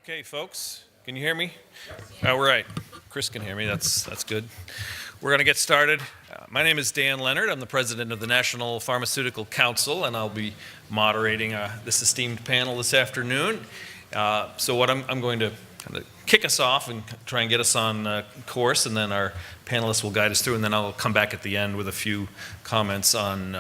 Okay, folks, can you hear me? All right, Chris can hear me. That's good. We're going to get started. My name is Dan Leonard. I'm the president of the National Pharmaceutical Council, and I'll be moderating this esteemed panel this afternoon. So what I'm going to kind of kick us off and try and get us on course, and then our panelists will guide us through, and then I'll come back at the end with a few comments on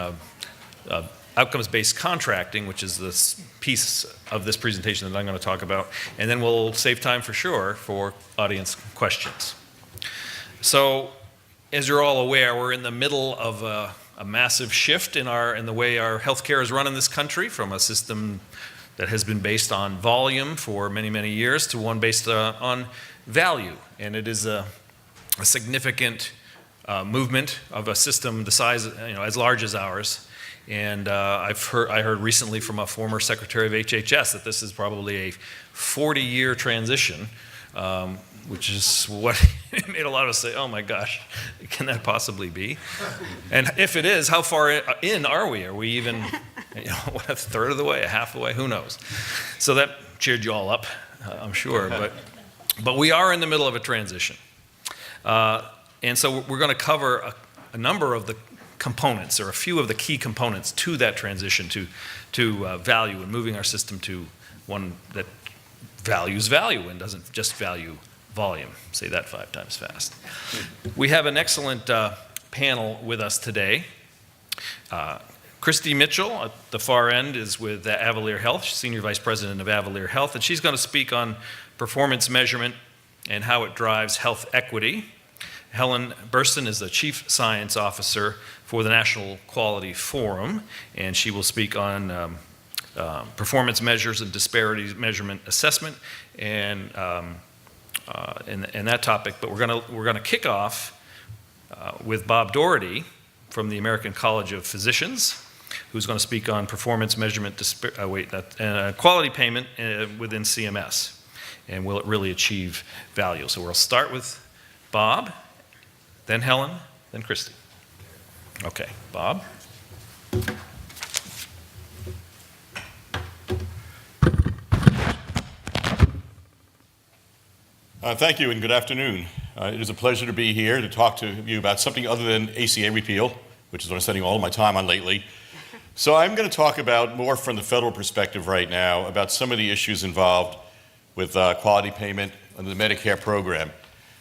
outcomes-based contracting, which is this piece of this presentation that I'm going to talk about, and then we'll save time for sure for audience questions. So, as you're all aware, we're in the middle of a massive shift in the way our healthcare is run in this country, from a system that has been based on volume for many, many years to one based on value, and it is a significant movement of a system the size, as large as ours. And I heard recently from a former secretary of HHS that this is probably a 40-year transition, which is what made a lot of us say, oh my gosh, can that possibly be? And if it is, how far in are we? Are we even, what, a third of the way, a half the way? Who knows? So that cheered you all up, I'm sure. But we are in the middle of a transition. And so we're going to cover a number of the components, or a few of the key components to that transition to value, and moving our system to one that values value and doesn't just value volume. Say that 5 times fast. We have an excellent panel with us today. Kristi Mitchell at the far end is with Avalere Health, Senior Vice President of Avalere Health, and she's going to speak on performance measurement and how it drives health equity. Helen Burstin is the Chief Science Officer for the National Quality Forum, and she will speak on performance measures and disparities measurement assessment and that topic. But we're gonna kick off with Bob Doherty from the American College of Physicians, who's going to speak on performance measurement quality payment within CMS, and will it really achieve value? So we'll start with Bob, then Helen, then Kristi. Okay, Bob. Thank you and good afternoon. It is a pleasure to be here to talk to you about something other than ACA repeal, which is what I'm spending all of my time on lately. So I'm going to talk about more from the federal perspective right now about some of the issues involved with quality payment under the Medicare program.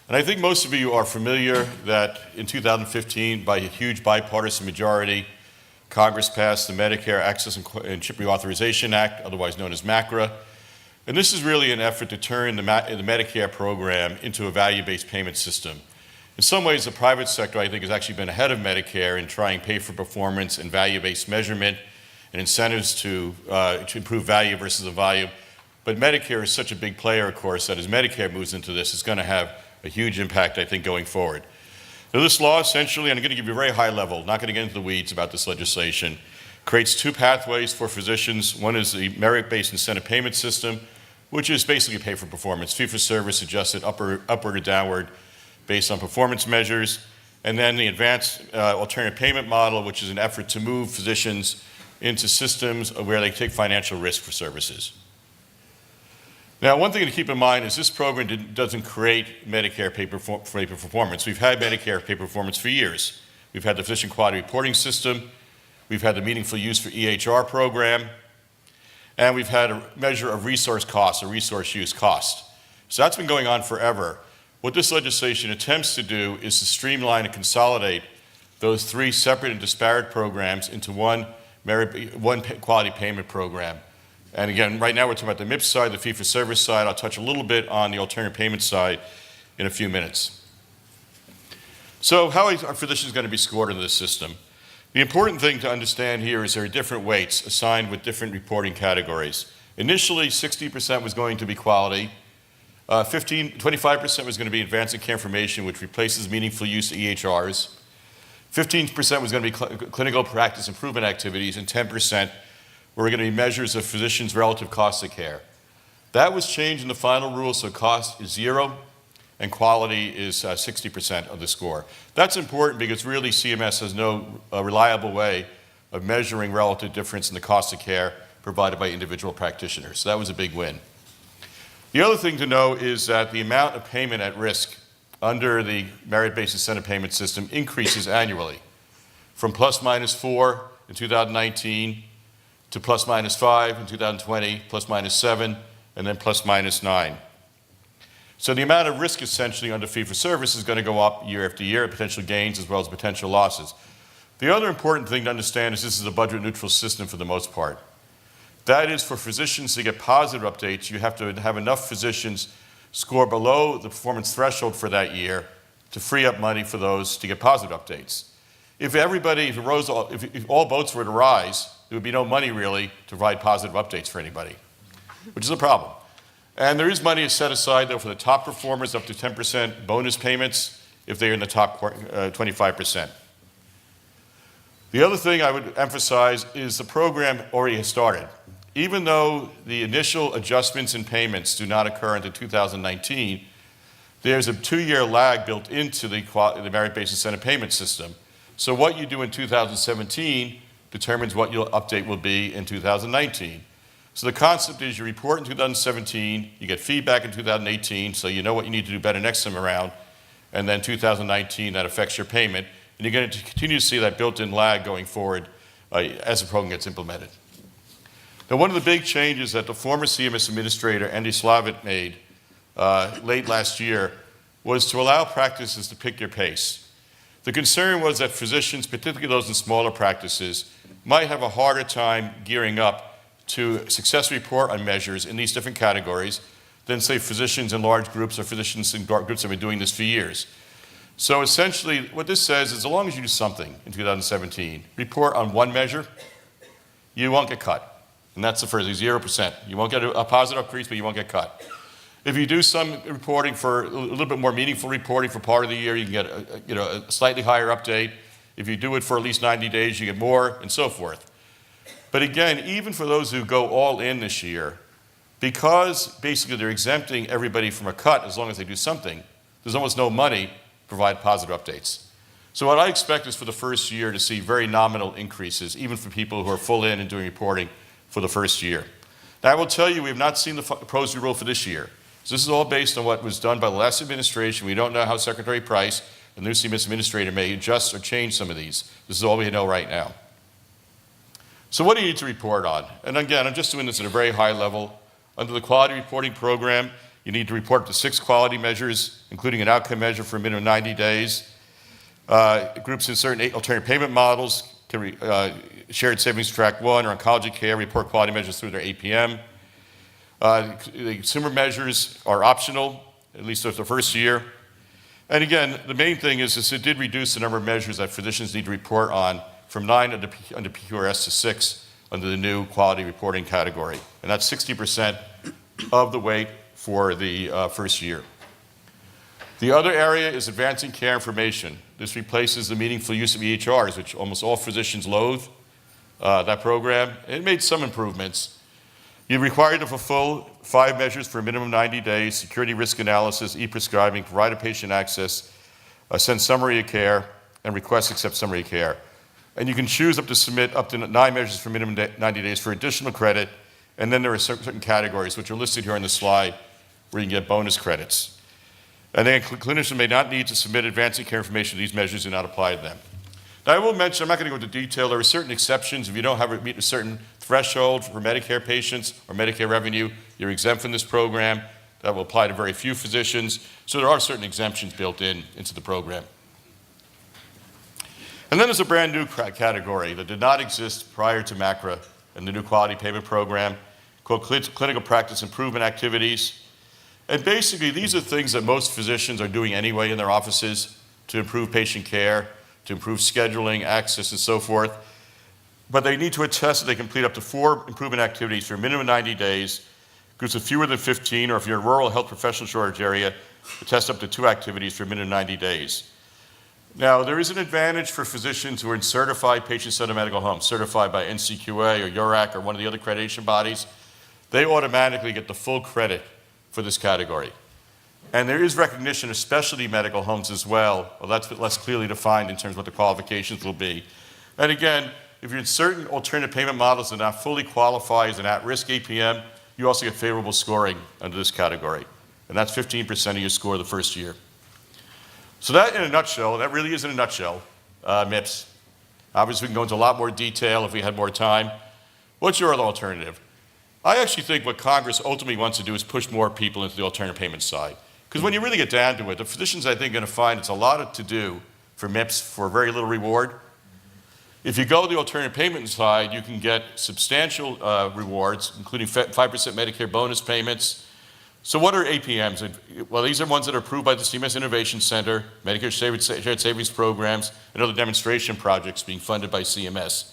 And I think most of you are familiar that in 2015, by a huge bipartisan majority, Congress passed the Medicare Access and CHIP Reauthorization Act, otherwise known as MACRA. And this is really an effort to turn the Medicare program into a value-based payment system. In some ways, the private sector, I think, has actually been ahead of Medicare in trying pay for performance and value-based measurement and incentives to improve value versus the volume. But Medicare is such a big player, of course, that as Medicare moves into this, it's going to have a huge impact, I think, going forward. Now, this law essentially, and I'm going to give you a very high level, not going to get into the weeds about this legislation, creates 2 pathways for physicians. One is the merit-based incentive payment system, which is basically pay for performance, fee-for-service adjusted upward or downward based on performance measures. And then the advanced alternative payment model, which is an effort to move physicians into systems where they take financial risk for services. Now, one thing to keep in mind is this program doesn't create Medicare pay for performance. We've had Medicare pay performance for years. We've had the physician quality reporting system. We've had the meaningful use for EHR program. And we've had a measure of resource cost, or resource use cost. So that's been going on forever. What this legislation attempts to do is to streamline and consolidate those 3 separate and disparate programs into one quality payment program. And again, right now we're talking about the MIPS side, the fee-for-service side. I'll touch a little bit on the alternative payment side in a few minutes. So how are physicians going to be scored in this system? The important thing to understand here is there are different weights assigned with different reporting categories. Initially, 60% was going to be quality. 25% was going to be advanced care information, which replaces meaningful use of EHRs. 15% was going to be clinical practice improvement activities, and 10% were going to be measures of physicians' relative cost of care. That was changed in the final rule, so cost is 0 and quality is 60% of the score. That's important because really CMS has no reliable way of measuring relative difference in the cost of care provided by individual practitioners. So that was a big win. The other thing to know is that the amount of payment at risk under the merit-based incentive payment system increases annually from plus minus 4 in 2019 to plus minus 5 in 2020, plus minus 7, and then plus minus 9. So the amount of risk essentially under fee-for-service is going to go up year after year, potential gains as well as potential losses. The other important thing to understand is this is a budget-neutral system for the most part. That is, for physicians to get positive updates, you have to have enough physicians score below the performance threshold for that year to free up money for those to get positive updates. If all boats were to rise, there would be no money really to provide positive updates for anybody, which is a problem. And there is money set aside, though, for the top performers, up to 10% bonus payments if they're in the top 25%. The other thing I would emphasize is the program already has started. Even though the initial adjustments in payments do not occur until 2019, there's a 2-year lag built into the merit-based incentive payment system. So what you do in 2017 determines what your update will be in 2019. So the concept is you report in 2017, you get feedback in 2018, so you know what you need to do better next time around, and then 2019, that affects your payment, and you're going to continue to see that built-in lag going forward as the program gets implemented. Now, one of the big changes that the former CMS administrator, Andy Slavitt, made late last year was to allow practices to pick their pace. The concern was that physicians, particularly those in smaller practices, might have a harder time gearing up to successfully report on measures in these different categories than, say, physicians in large groups or physicians in groups that have been doing this for years. So essentially, what this says is as long as you do something in 2017, report on one measure, you won't get cut. And that's the first thing, 0%. You won't get a positive increase, but you won't get cut. If you do some reporting for a little bit more meaningful reporting for part of the year, you can get a slightly higher update. If you do it for at least 90 days, you get more, and so forth. But again, even for those who go all in this year, because basically they're exempting everybody from a cut as long as they do something, there's almost no money to provide positive updates. So what I expect is for the first year to see very nominal increases, even for people who are full in and doing reporting for the first year. Now, I will tell you, we have not seen the proposed rule for this year. So this is all based on what was done by the last administration. We don't know how Secretary Price, the new CMS administrator, may adjust or change some of these. This is all we know right now. So what do you need to report on? And again, I'm just doing this at a very high level. Under the quality reporting program, you need to report up to 6 quality measures, including an outcome measure for a minimum of 90 days. Groups in certain alternative payment models can shared savings track 1 or oncology care report quality measures through their APM. The consumer measures are optional, at least for the first year. And again, the main thing is it did reduce the number of measures that physicians need to report on from 9 under PQRS to 6 under the new quality reporting category. And that's 60% of the weight for the first year. The other area is advancing care information. This replaces the meaningful use of EHRs, which almost all physicians loathe, that program. It made some improvements. You're required to fulfill 5 measures for a minimum of 90 days, security risk analysis, e-prescribing, provider patient access, send summary of care, and request accept summary of care. And you can choose to submit up to 9 measures for minimum 90 days for additional credit, and then there are certain categories, which are listed here on the slide, where you can get bonus credits. And then clinicians may not need to submit advancing care information. These measures do not apply to them. Now, I will mention, I'm not going to go into detail, there are certain exceptions. If you don't meet a certain threshold for Medicare patients or Medicare revenue, you're exempt from this program. That will apply to very few physicians. So there are certain exemptions built into the program. And then there's a brand new category that did not exist prior to MACRA and the new quality payment program called clinical practice improvement activities. And basically, these are things that most physicians are doing anyway in their offices to improve patient care, to improve scheduling, access, and so forth. But they need to attest that they complete up to 4 improvement activities for a minimum of 90 days, groups of fewer than 15, or if you're in a rural health professional shortage area, attest up to 2 activities for a minimum of 90 days. Now, there is an advantage for physicians who are in certified patient-centered medical homes, certified by NCQA or URAC or one of the other accreditation bodies. They automatically get the full credit for this category. And there is recognition of specialty medical homes as well. Well, that's less clearly defined in terms of what the qualifications will be. And again, if you're in certain alternative payment models that not fully qualify as an at-risk APM, you also get favorable scoring under this category. And that's 15% of your score the first year. So that in a nutshell, that really is in a nutshell, MIPS. Obviously, we can go into a lot more detail if we had more time. What's your other alternative? I actually think what Congress ultimately wants to do is push more people into the alternative payment side. Because when you really get down to it, the physicians, I think, are going to find it's a lot to do for MIPS for very little reward. If you go to the alternative payment side, you can get substantial rewards, including 5% Medicare bonus payments. So what are APMs? Well, these are ones that are approved by the CMS Innovation Center, Medicare Shared Savings Programs, and other demonstration projects being funded by CMS.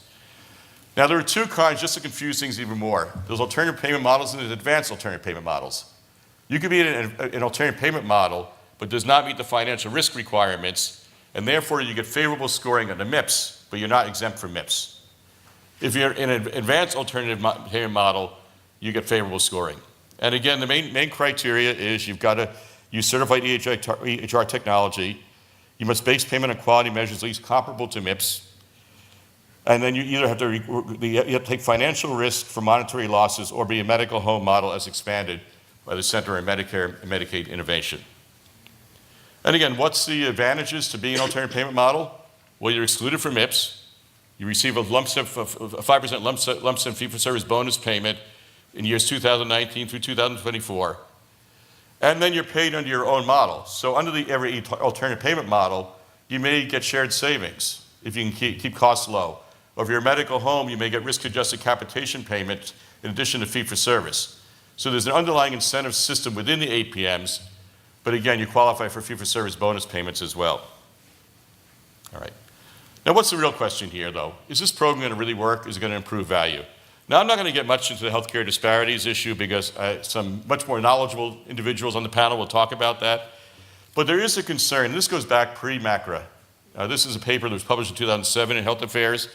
Now, there are two kinds, just to confuse things even more. There's alternative payment models and there's advanced alternative payment models. You could be in an alternative payment model, but does not meet the financial risk requirements, and therefore you get favorable scoring on the MIPS, but you're not exempt from MIPS. If you're in an advanced alternative payment model, you get favorable scoring. And again, the main criteria is you've got to use certified EHR technology. You must base payment on quality measures at least comparable to MIPS. And then you either have to take financial risk for monetary losses or be a medical home model as expanded by the Center on Medicare and Medicaid Innovation. And again, what's the advantages to being an alternative payment model? Well, you're excluded from MIPS. You receive a 5% lump sum fee-for-service bonus payment in years 2019 through 2024. And then you're paid under your own model. So under every alternative payment model, you may get shared savings if you can keep costs low. Or if you're a medical home, you may get risk-adjusted capitation payments in addition to fee-for-service. So there's an underlying incentive system within the APMs, but again, you qualify for fee-for-service bonus payments as well. All right. Now, what's the real question here, though? Is this program going to really work? Is it going to improve value? Now, I'm not going to get much into the healthcare disparities issue because some much more knowledgeable individuals on the panel will talk about that. But there is a concern, and this goes back pre-MACRA. This is a paper that was published in 2007 in Health Affairs.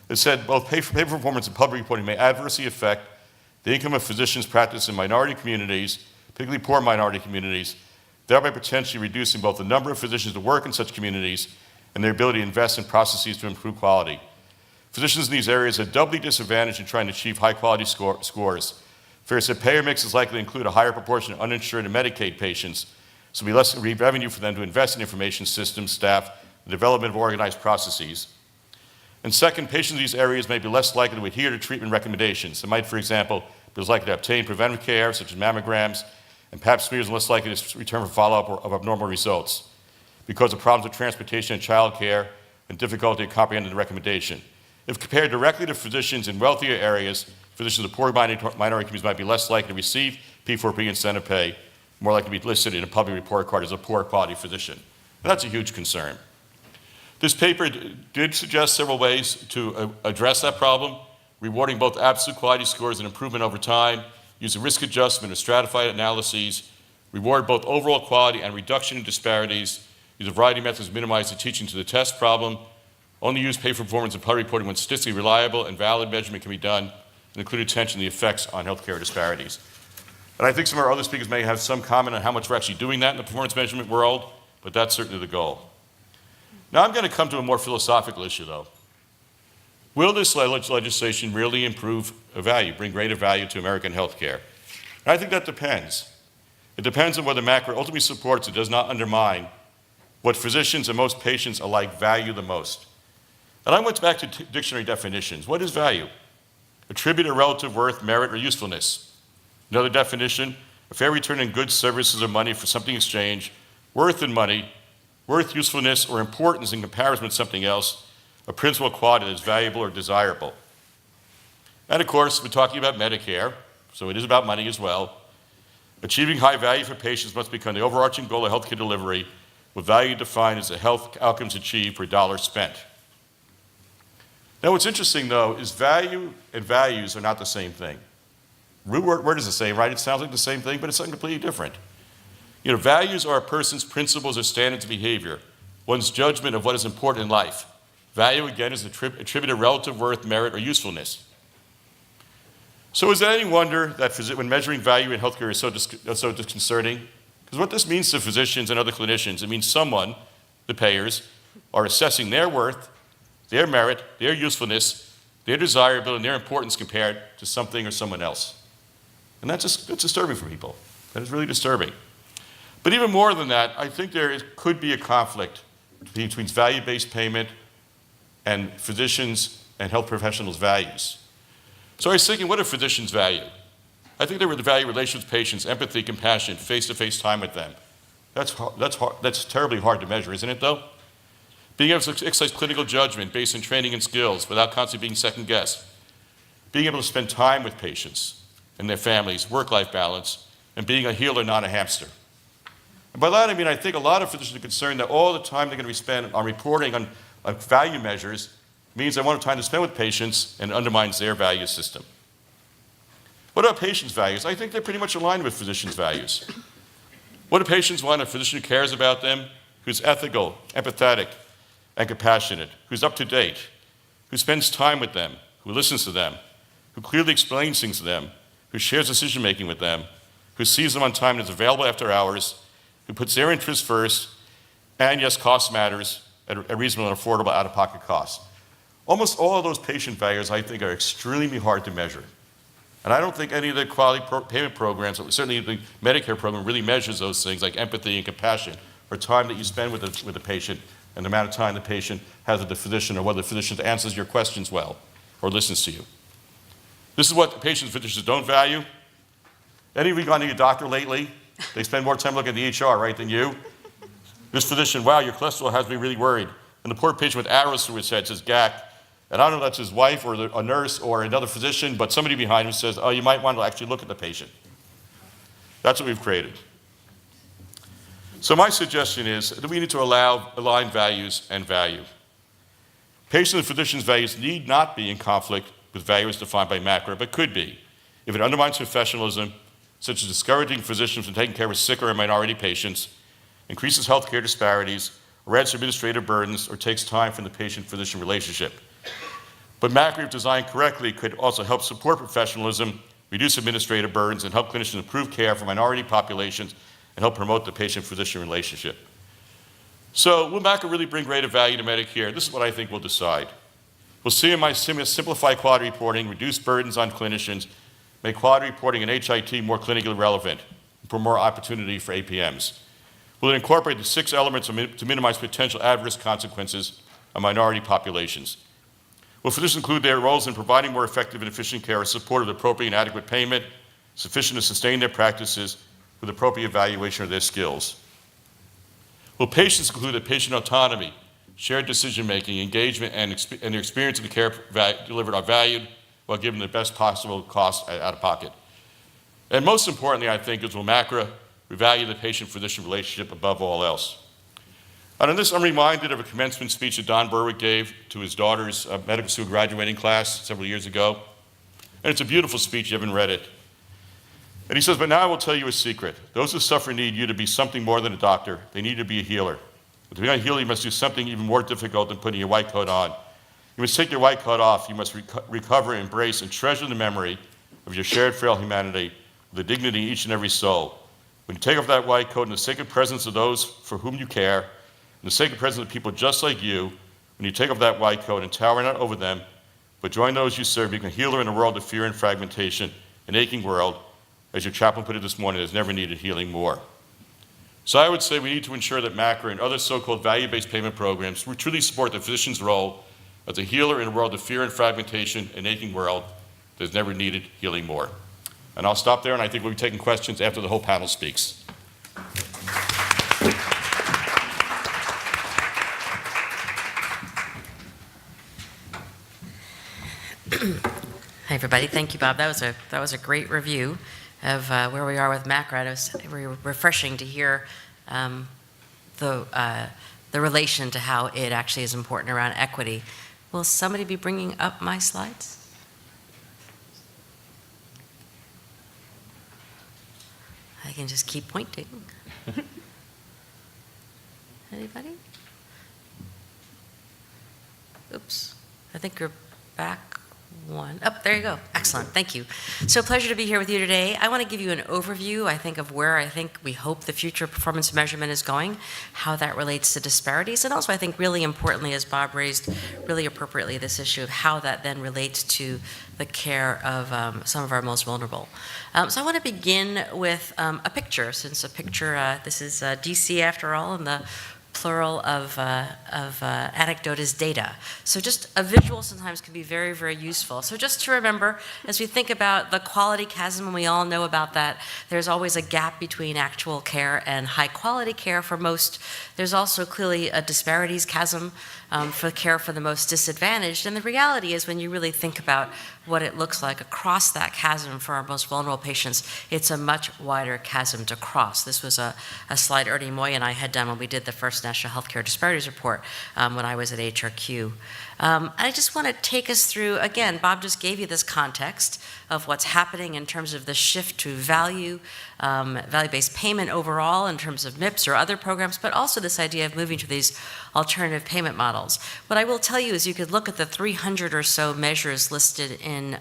It said both pay performance and public reporting may adversely affect the income of physicians practiced in minority communities, particularly poor minority communities, thereby potentially reducing both the number of physicians that work in such communities and their ability to invest in processes to improve quality. Physicians in these areas are doubly disadvantaged in trying to achieve high-quality scores. First, the payer mix is likely to include a higher proportion of uninsured and Medicaid patients, so it'll be less revenue for them to invest in information systems, staff, the development of organized processes. And second, patients in these areas may be less likely to adhere to treatment recommendations. They might, for example, be less likely to obtain preventive care, such as mammograms, and pap smears, and less likely to return for follow-up of abnormal results because of problems with transportation and child care and difficulty in comprehending the recommendation. If compared directly to physicians in wealthier areas, physicians of poor minority communities might be less likely to receive P4P incentive pay, more likely to be listed in a public report card as a poor quality physician. And that's a huge concern. This paper did suggest several ways to address that problem, rewarding both absolute quality scores and improvement over time, use a risk adjustment or stratified analyses, reward both overall quality and reduction in disparities, use a variety of methods to minimize the teaching to the test problem, only use pay for performance and public reporting when statistically reliable and valid measurement can be done, and include attention to the effects on healthcare disparities. And I think some of our other speakers may have some comment on how much we're actually doing that in the performance measurement world, but that's certainly the goal. Now I'm going to come to a more philosophical issue, though. Will this legislation really improve value, bring greater value to American healthcare? And I think that depends. It depends on whether MACRA ultimately supports or does not undermine what physicians and most patients alike value the most. And I went back to dictionary definitions. What is value? Attribute or relative worth, merit, or usefulness. Another definition, a fair return in goods, services, or money for something exchanged, worth in money, worth, usefulness, or importance in comparison with something else, a principal quality that is valuable or desirable. And of course, we're talking about Medicare, so it is about money as well. Achieving high value for patients must become the overarching goal of healthcare delivery, with value defined as the health outcomes achieved per dollar spent. Now, what's interesting, though, is value and values are not the same thing. Root word is the same, right? It sounds like the same thing, but it's something completely different. You know, values are a person's principles or standards of behavior, one's judgment of what is important in life. Value, again, is attributed relative worth, merit, or usefulness. So is there any wonder that when measuring value in healthcare is so disconcerting? Because what this means to physicians and other clinicians, it means someone, the payers, are assessing their worth, their merit, their usefulness, their desirability, and their importance compared to something or someone else. And that's disturbing for people. That is really disturbing. But even more than that, I think could be a conflict between value-based payment and physicians' and health professionals' values. So I was thinking, what do physicians value? I think they would value relations with patients, empathy, compassion, face-to-face time with them. That's terribly hard to measure, isn't it, though? Being able to exercise clinical judgment based on training and skills without constantly being second-guessed. Being able to spend time with patients and their families, work-life balance, and being a healer, not a hamster. And by that I mean I think a lot of physicians are concerned that all the time they're going to be spent on reporting on value measures means they won't have time to spend with patients and undermines their value system. What about patients' values? I think they're pretty much aligned with physicians' values. What do patients want? A physician who cares about them, who's ethical, empathetic, and compassionate, who's up to date, who spends time with them, who listens to them, who clearly explains things to them, who shares decision-making with them, who sees them on time and is available after hours, who puts their interests first, and yes, cost matters at a reasonable and affordable out-of-pocket cost. Almost all of those patient values, I think, are extremely hard to measure. And I don't think any of the quality payment programs, certainly the Medicare program, really measures those things like empathy and compassion, or time that you spend with the patient, and the amount of time the patient has with the physician, or whether the physician answers your questions well, or listens to you. This is what patients and physicians don't value. Any of you gone to your doctor lately? They spend more time looking at the EHR, right, than you? This physician, wow, your cholesterol has me really worried. And the poor patient with arrows through his head says, GAC. And I don't know if that's his wife or a nurse or another physician, but somebody behind him says, oh, you might want to actually look at the patient. That's what we've created. So my suggestion is that we need to align values and value. Patient and physician's values need not be in conflict with values defined by MACRA, but could be if it undermines professionalism, such as discouraging physicians from taking care of sicker and minority patients, increases healthcare disparities, or adds administrative burdens, or takes time from the patient-physician relationship. But MACRA, if designed correctly, could also help support professionalism, reduce administrative burdens, and help clinicians improve care for minority populations, and help promote the patient-physician relationship. So will MACRA really bring greater value to Medicare? This is what I think we'll decide. Will CME simplify quality reporting, reduce burdens on clinicians, make quality reporting and HIT more clinically relevant, and put more opportunity for APMs? Will it incorporate the 6 elements to minimize potential adverse consequences on minority populations? Will physicians include their roles in providing more effective and efficient care as support of appropriate and adequate payment, sufficient to sustain their practices with appropriate evaluation of their skills? Will patients include that patient autonomy, shared decision-making, engagement, and their experience of the care delivered are valued while given the best possible cost out of pocket? And most importantly, I think, is will MACRA value the patient-physician relationship above all else? And on this, I'm reminded of a commencement speech that Don Berwick gave to his daughter's medical school graduating class several years ago. And it's a beautiful speech, you haven't read it. And he says, but now I will tell you a secret. Those who suffer need you to be something more than a doctor. They need to be a healer. But to be a healer, you must do something even more difficult than putting your white coat on. You must take your white coat off. You must recover, embrace, and treasure the memory of your shared frail humanity with the dignity in each and every soul. When you take off that white coat in the sacred presence of those for whom you care, in the sacred presence of people just like you, when you take off that white coat and tower not over them, but join those you serve, you can heal her in a world of fear and fragmentation, an aching world, as your chaplain put it this morning, has never needed healing more. So I would say we need to ensure that MACRA and other so-called value-based payment programs truly support the physician's role as a healer in a world of fear and fragmentation, an aching world that has never needed healing more. And I'll stop there, and I think we'll be taking questions after the whole panel speaks. Hi, everybody. Thank you, Bob. That was a great review of where we are with MACRA. It was very refreshing to hear the relation to how it actually is important around equity. Will somebody be bringing up my slides? I can just keep pointing. Anybody? Oops. I think you're back one. Oh, there you go. Excellent. Thank you. So pleasure to be here with you today. I want to give you an overview, I think, of where I think we hope the future of performance measurement is going, how that relates to disparities, and also I think really importantly, as Bob raised really appropriately, this issue of how that then relates to the care of some of our most vulnerable. So I want to begin with a picture, since a picture, this is DC after all, and the plural of anecdote is data. So just a visual sometimes can be very, very useful. So just to remember, as we think about the quality chasm, and we all know about that, there's always a gap between actual care and high quality care for most. There's also clearly a disparities chasm for care for the most disadvantaged. And the reality is when you really think about what it looks like across that chasm for our most vulnerable patients, it's a much wider chasm to cross. This was a slide Ernie Moy and I had done when we did the first National Healthcare Disparities Report when I was at HRQ. I just want to take us through, again, Bob just gave you this context of what's happening in terms of the shift to value-based payment overall in terms of MIPS or other programs, but also this idea of moving to these alternative payment models. What I will tell you is you could look at the 300 or so measures listed in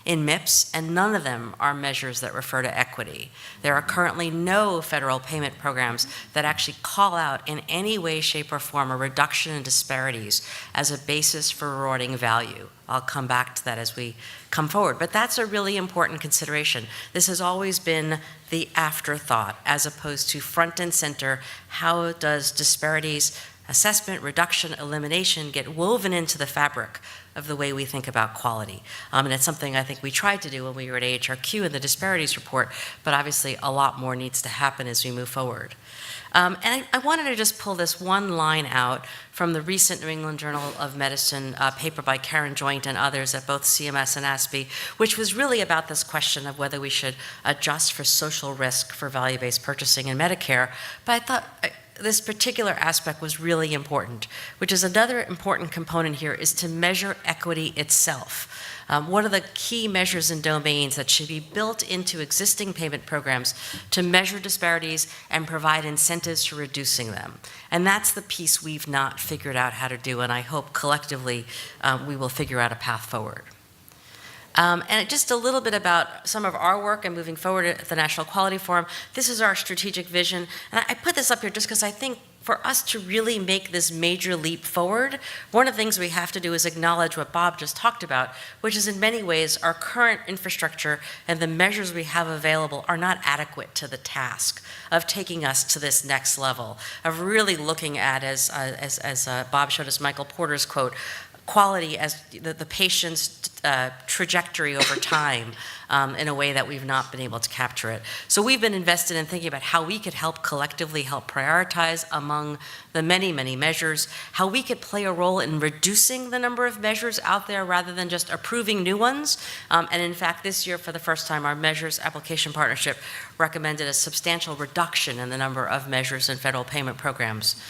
MIPS, and none of them are measures that refer to equity. There are currently no federal payment programs that actually call out in any way, shape, or form a reduction in disparities as a basis for rewarding value. I'll come back to that as we come forward, but that's a really important consideration. This has always been the afterthought as opposed to front and center. How does disparities assessment, reduction, elimination get woven into the fabric of the way we think about quality? And it's something I think we tried to do when we were at AHRQ in the disparities report, but obviously a lot more needs to happen as we move forward. And I wanted to just pull this one line out from the recent New England Journal of Medicine paper by Karen Joint and others at both CMS and ASPE, which was really about this question of whether we should adjust for social risk for value-based purchasing in Medicare. But I thought this particular aspect was really important, which is another important component here is to measure equity itself. One of the key measures and domains that should be built into existing payment programs to measure disparities and provide incentives to reducing them. And that's the piece we've not figured out how to do, and I hope collectively we will figure out a path forward. And just a little bit about some of our work and moving forward at the National Quality Forum. This is our strategic vision. And I put this up here just because I think for us to really make this major leap forward, one of the things we have to do is acknowledge what Bob just talked about, which is in many ways our current infrastructure and the measures we have available are not adequate to the task of taking us to this next level, of really looking at, as Bob showed us Michael Porter's quote, quality as the patient's trajectory over time in a way that we've not been able to capture it. So we've been invested in thinking about how we could help collectively help prioritize among the many, many measures, how we could play a role in reducing the number of measures out there rather than just approving new ones. And in fact, this year, for the first time, our Measures Application Partnership recommended a substantial reduction in the number of measures in federal payment programs.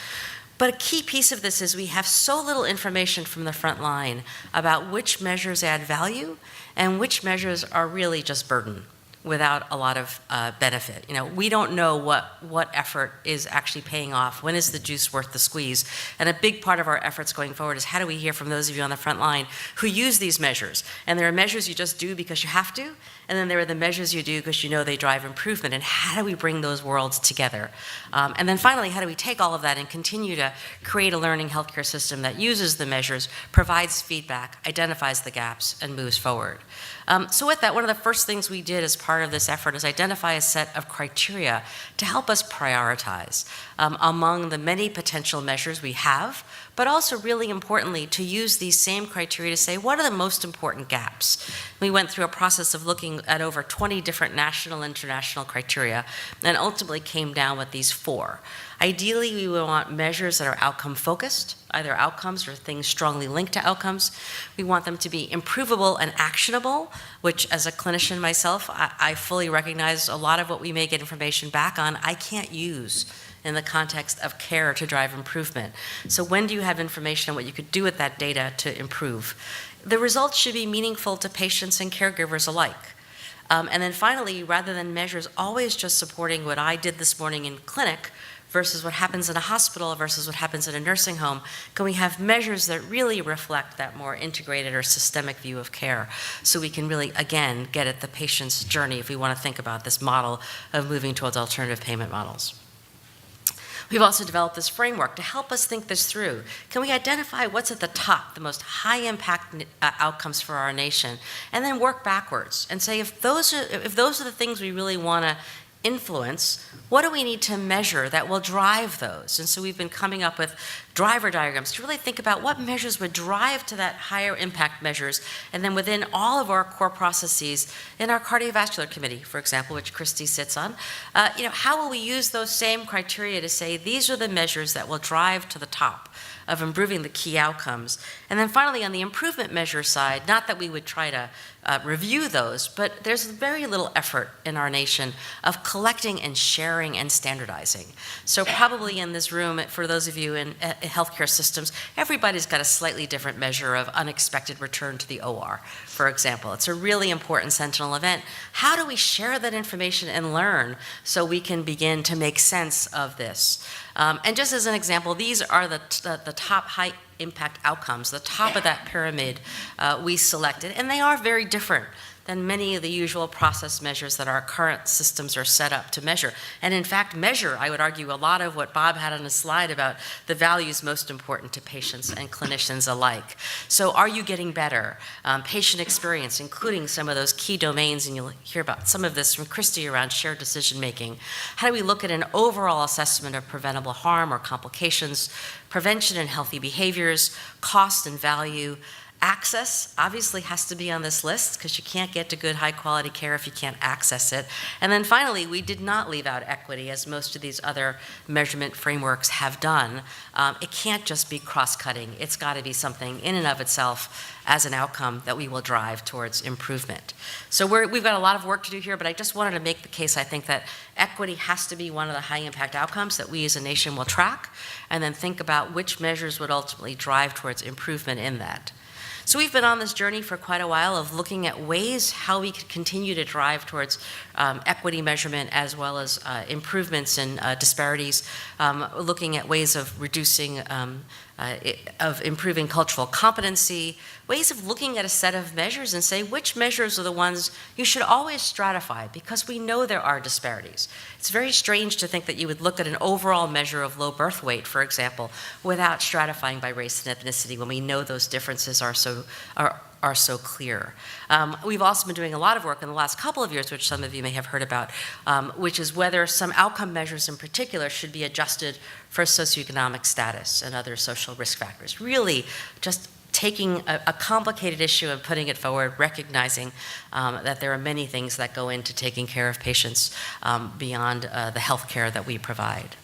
But a key piece of this is we have so little information from the front line about which measures add value and which measures are really just burden without a lot of benefit. You know, we don't know what effort is actually paying off. When is the juice worth the squeeze? And a big part of our efforts going forward is how do we hear from those of you on the front line who use these measures? And there are measures you just do because you have to, and then there are the measures you do because you know they drive improvement. And how do we bring those worlds together? And then finally, how do we take all of that and continue to create a learning healthcare system that uses the measures, provides feedback, identifies the gaps, and moves forward? So with that, one of the first things we did as part of this effort is identify a set of criteria to help us prioritize among the many potential measures we have, but also really importantly to use these same criteria to say what are the most important gaps. We went through a process of looking at over 20 different national and international criteria and ultimately came down with these 4. Ideally, we would want measures that are outcome focused, either outcomes or things strongly linked to outcomes. We want them to be improvable and actionable, which as a clinician myself, I fully recognize a lot of what we may get information back on, I can't use in the context of care to drive improvement. So when do you have information on what you could do with that data to improve? The results should be meaningful to patients and caregivers alike. And then finally, rather than measures always just supporting what I did this morning in clinic versus what happens in a hospital versus what happens in a nursing home? Can we have measures that really reflect that more integrated or systemic view of care so we can really, again, get at the patient's journey if we want to think about this model of moving towards alternative payment models? We've also developed this framework to help us think this through. Can we identify what's at the top, the most high-impact outcomes for our nation, and then work backwards and say, if those are the things we really want to influence, what do we need to measure that will drive those? And so we've been coming up with driver diagrams to really think about what measures would drive to that higher impact measures, and then within all of our core processes, in our cardiovascular committee, for example, which Kristi sits on, how will we use those same criteria to say these are the measures that will drive to the top of improving the key outcomes? And then finally, on the improvement measure side, not that we would try to review those, but there's very little effort in our nation of collecting and sharing and standardizing. So probably in this room, for those of you in healthcare systems, everybody's got a slightly different measure of unexpected return to the OR, for example. It's a really important sentinel event. How do we share that information and learn so we can begin to make sense of this? And just as an example, these are the top high impact outcomes, the top of that pyramid we selected, and they are very different than many of the usual process measures that our current systems are set up to measure. And in fact, measure, I would argue, a lot of what Bob had on his slide about the values most important to patients and clinicians alike. So are you getting better? Patient experience, including some of those key domains, and you'll hear about some of this from Kristi around shared decision making. How do we look at an overall assessment of preventable harm or complications, prevention and healthy behaviors, cost and value? Access obviously has to be on this list because you can't get to good high quality care if you can't access it. And then finally, we did not leave out equity as most of these other measurement frameworks have done. It can't just be cross-cutting. It's got to be something in and of itself as an outcome that we will drive towards improvement. So we've got a lot of work to do here, but I just wanted to make the case, I think, that equity has to be one of the high impact outcomes that we as a nation will track, and then think about which measures would ultimately drive towards improvement in that. So we've been on this journey for quite a while of looking at ways how we could continue to drive towards equity measurement as well as improvements in disparities, looking at ways of reducing, of improving cultural competency, ways of looking at a set of measures and say which measures are the ones you should always stratify because we know there are disparities. It's very strange to think that you would look at an overall measure of low birth weight, for example, without stratifying by race and ethnicity when we know those differences are so clear. We've also been doing a lot of work in the last couple of years, which some of you may have heard about, which is whether some outcome measures in particular should be adjusted for socioeconomic status and other social risk factors. Really just taking a complicated issue and putting it forward, recognizing that there are many things that go into taking care of patients beyond the health care that we provide.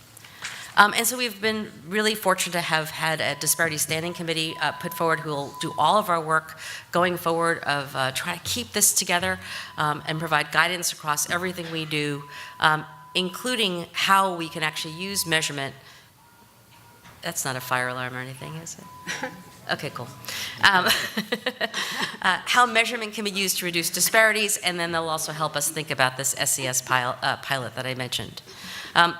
And so we've been really fortunate to have had a disparity standing committee put forward who will do all of our work going forward of trying to keep this together and provide guidance across everything we do, including how we can actually use measurement. That's not a fire alarm or anything, is it? Okay, cool. How measurement can be used to reduce disparities, and then they'll also help us think about this SES pilot that I mentioned.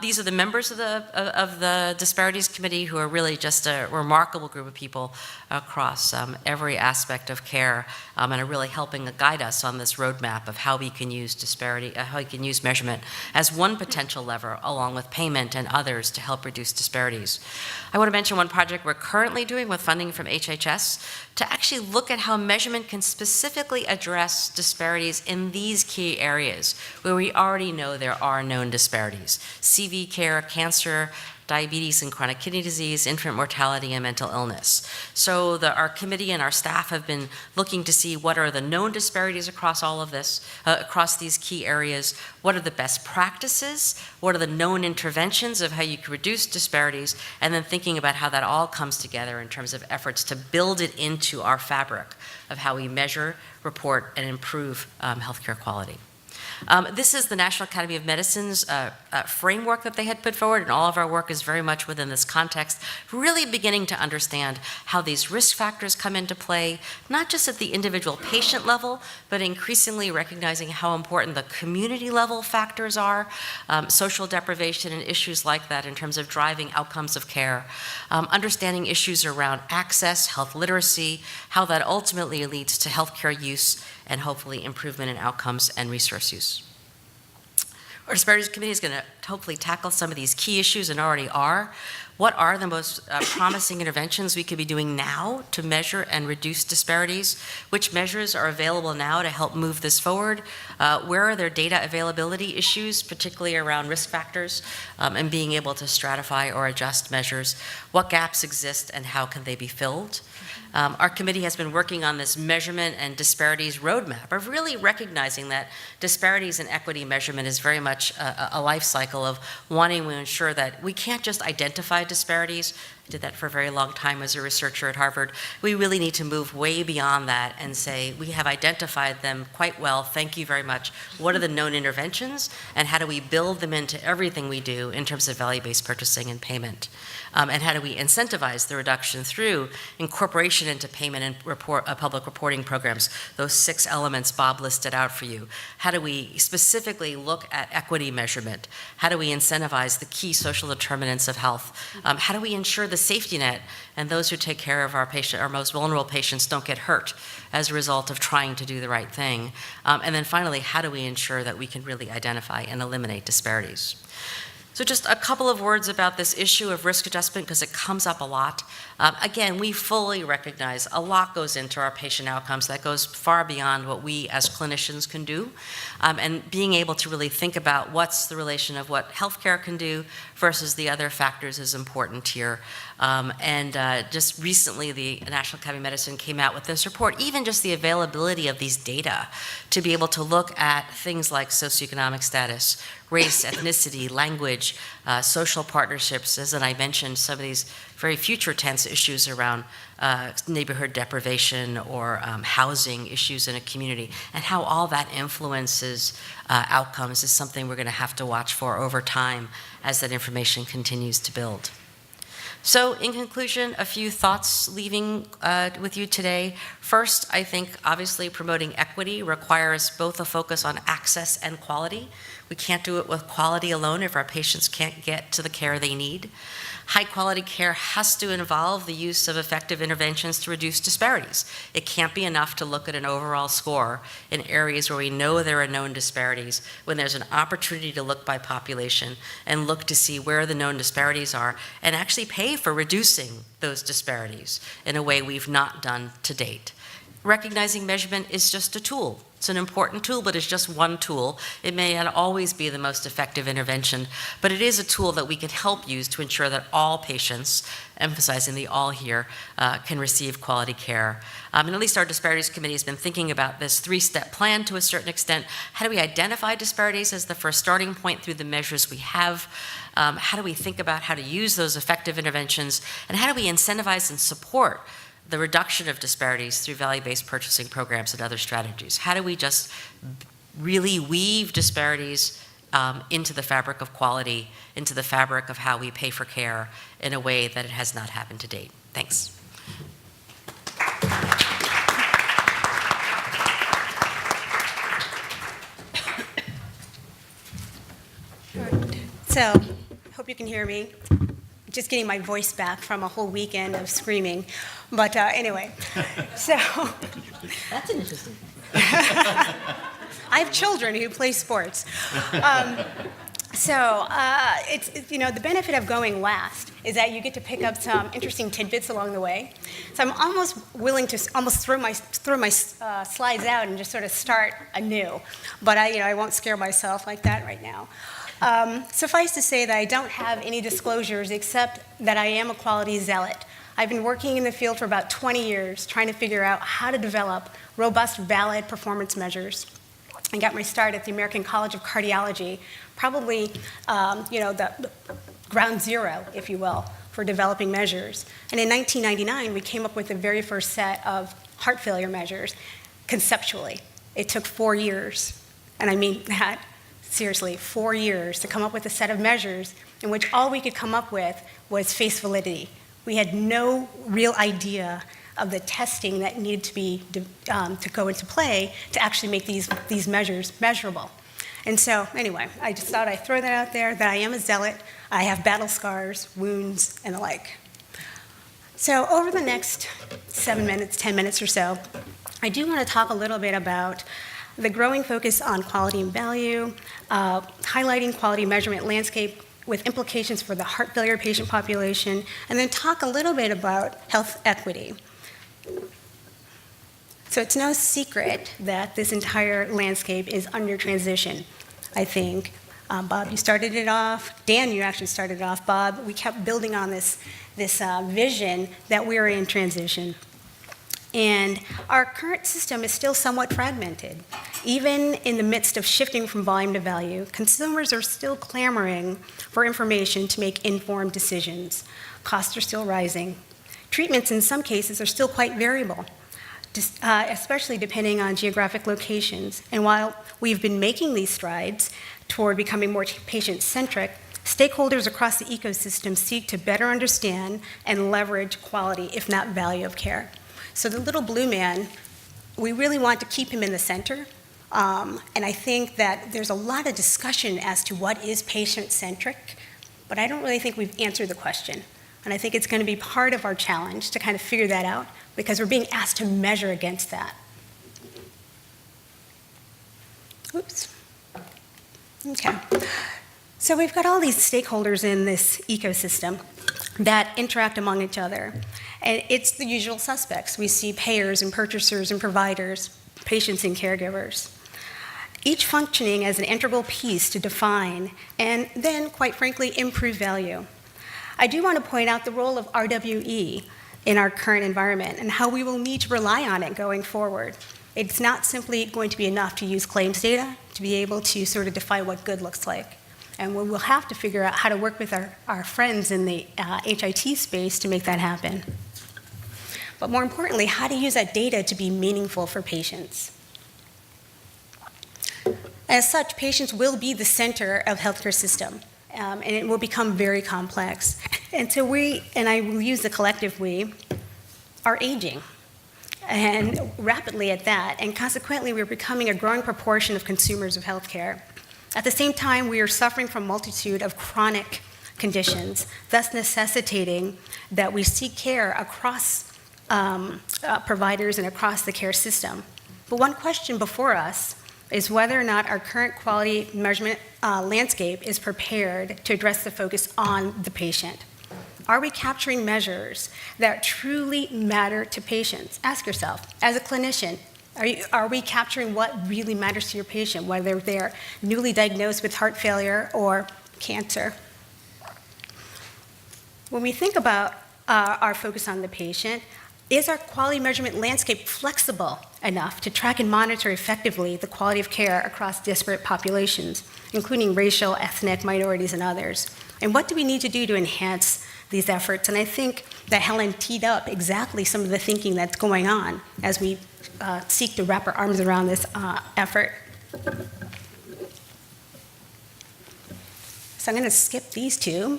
These are the members of the Disparities Committee who are really just a remarkable group of people across every aspect of care and are really helping to guide us on this roadmap of how we can use disparity, how we can use measurement as one potential lever along with payment and others to help reduce disparities. I want to mention one project we're currently doing with funding from HHS to actually look at how measurement can specifically address disparities in these key areas where we already know there are known disparities: CV care, cancer, diabetes and chronic kidney disease, infant mortality, and mental illness. So our committee and our staff have been looking to see what are the known disparities across all of this, across these key areas, what are the best practices, what are the known interventions of how you can reduce disparities, and then thinking about how that all comes together in terms of efforts to build it into our fabric of how we measure, report, and improve healthcare quality. This is the National Academy of Medicine's framework that they had put forward, and all of our work is very much within this context, really beginning to understand how these risk factors come into play, not just at the individual patient level, but increasingly recognizing how important the community level factors are, social deprivation and issues like that in terms of driving outcomes of care, understanding issues around access, health literacy, how that ultimately leads to healthcare use and hopefully improvement in outcomes and resource use. Our Disparities Committee is going to hopefully tackle some of these key issues and already are. What are the most promising interventions we could be doing now to measure and reduce disparities? Which measures are available now to help move this forward? Where are there data availability issues, particularly around risk factors, and being able to stratify or adjust measures? What gaps exist and how can they be filled? Our committee has been working on this measurement and disparities roadmap of really recognizing that disparities in equity measurement is very much a life cycle of wanting to ensure that we can't just identify disparities. I did that for a very long time as a researcher at Harvard. We really need to move way beyond that and say, we have identified them quite well, thank you very much. What are the known interventions, and how do we build them into everything we do in terms of value-based purchasing and payment? And how do we incentivize the reduction through incorporation into payment and public reporting programs, those 6 elements Bob listed out for you? How do we specifically look at equity measurement? How do we incentivize the key social determinants of health? How do we ensure the safety net and those who take care of our most vulnerable patients don't get hurt as a result of trying to do the right thing? And then finally, how do we ensure that we can really identify and eliminate disparities? So just a couple of words about this issue of risk adjustment, because it comes up a lot. Again, we fully recognize a lot goes into our patient outcomes that goes far beyond what we as clinicians can do. And being able to really think about what's the relation of what healthcare can do versus the other factors is important here. Just recently, the National Academy of Medicine came out with this report, even just the availability of these data to be able to look at things like socioeconomic status, race, ethnicity, language, social partnerships, as I mentioned, some of these very future tense issues around neighborhood deprivation or housing issues in a community, and how all that influences outcomes is something we're going to have to watch for over time as that information continues to build. So in conclusion, a few thoughts leaving with you today. First, I think obviously promoting equity requires both a focus on access and quality. We can't do it with quality alone if our patients can't get to the care they need. High quality care has to involve the use of effective interventions to reduce disparities. It can't be enough to look at an overall score in areas where we know there are known disparities, when there's an opportunity to look by population and look to see where the known disparities are and actually pay for reducing those disparities in a way we've not done to date. Recognizing measurement is just a tool. It's an important tool, but it's just one tool. It may not always be the most effective intervention, but it is a tool that we can help use to ensure that all patients, emphasizing the all here, can receive quality care. And at least our Disparities Committee has been thinking about this 3-step plan to a certain extent. How do we identify disparities as the first starting point through the measures we have? How do we think about how to use those effective interventions? And how do we incentivize and support the reduction of disparities through value-based purchasing programs and other strategies? How do we just really weave disparities into the fabric of quality, into the fabric of how we pay for care in a way that it has not happened to date? Thanks. So, hope you can hear me. Just getting my voice back from a whole weekend of screaming. But anyway, so. That's an interesting thing. I have children who play sports. It's the benefit of going last is that you get to pick up some interesting tidbits along the way. So I'm almost willing to throw my slides out and just sort of start anew. But I won't scare myself like that right now. Suffice to say that I don't have any disclosures except that I am a quality zealot. I've been working in the field for about 20 years trying to figure out how to develop robust, valid performance measures. I got my start at the American College of Cardiology, probably the ground zero, if you will, for developing measures. And in 1999, we came up with the very first set of heart failure measures conceptually. It took 4 years. And I mean that seriously, 4 years to come up with a set of measures in which all we could come up with was face validity. We had no real idea of the testing that needed to be to go into play to actually make these measures measurable. And so anyway, I just thought I'd throw that out there, that I am a zealot. I have battle scars, wounds, and the like. So over the next 7 minutes, 10 minutes or so, I do want to talk a little bit about the growing focus on quality and value, highlighting quality measurement landscape with implications for the heart failure patient population, and then talk a little bit about health equity. So it's no secret that this entire landscape is under transition, I think. Bob, you started it off. Dan, you actually started it off. Bob, we kept building on this vision that we're in transition. And our current system is still somewhat fragmented. Even in the midst of shifting from volume to value, consumers are still clamoring for information to make informed decisions. Costs are still rising. Treatments in some cases are still quite variable, especially depending on geographic locations. And while we've been making these strides toward becoming more patient-centric, stakeholders across the ecosystem seek to better understand and leverage quality, if not value, of care. So the little blue man, we really want to keep him in the center. And I think that there's a lot of discussion as to what is patient-centric, but I don't really think we've answered the question. And I think it's going to be part of our challenge to kind of figure that out, because we're being asked to measure against that. Oops. Okay. So we've got all these stakeholders in this ecosystem that interact among each other. And it's the usual suspects. We see payers and purchasers and providers, patients and caregivers, each functioning as an integral piece to define and then, quite frankly, improve value. I do want to point out the role of RWE in our current environment and how we will need to rely on it going forward. It's not simply going to be enough to use claims data to be able to sort of define what good looks like. And we will have to figure out how to work with our friends in the HIT space to make that happen. But more importantly, how to use that data to be meaningful for patients. As such, patients will be the center of healthcare system, and it will become very complex. And so we, and I will use the collective we, are aging, and rapidly at that, and consequently we're becoming a growing proportion of consumers of healthcare. At the same time, we are suffering from a multitude of chronic conditions, thus necessitating that we seek care across providers and across the care system. But one question before us is whether or not our current quality measurement landscape is prepared to address the focus on the patient. Are we capturing measures that truly matter to patients? Ask yourself, as a clinician, are we capturing what really matters to your patient, whether they're newly diagnosed with heart failure or cancer? When we think about our focus on the patient, is our quality measurement landscape flexible enough to track and monitor effectively the quality of care across disparate populations, including racial, ethnic, minorities, and others? And what do we need to do to enhance these efforts? And I think that Helen teed up exactly some of the thinking that's going on as we seek to wrap our arms around this effort. So I'm going to skip these two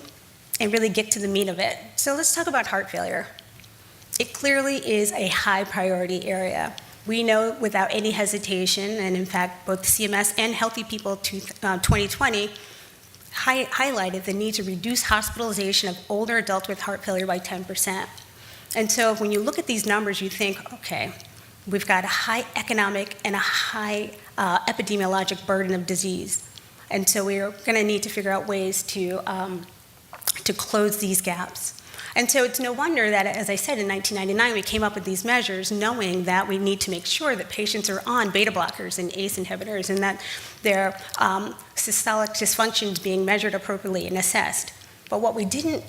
and really get to the meat of it. So let's talk about heart failure. It clearly is a high priority area. We know without any hesitation, and in fact, both CMS and Healthy People 2020 highlighted the need to reduce hospitalization of older adults with heart failure by 10%. And so when you look at these numbers, you think, okay, we've got a high economic and a high epidemiologic burden of disease. And so we're going to need to figure out ways to close these gaps. And so it's no wonder that, as I said, in 1999, we came up with these measures knowing that we need to make sure that patients are on beta blockers and ACE inhibitors and that their systolic dysfunction is being measured appropriately and assessed. But what we didn't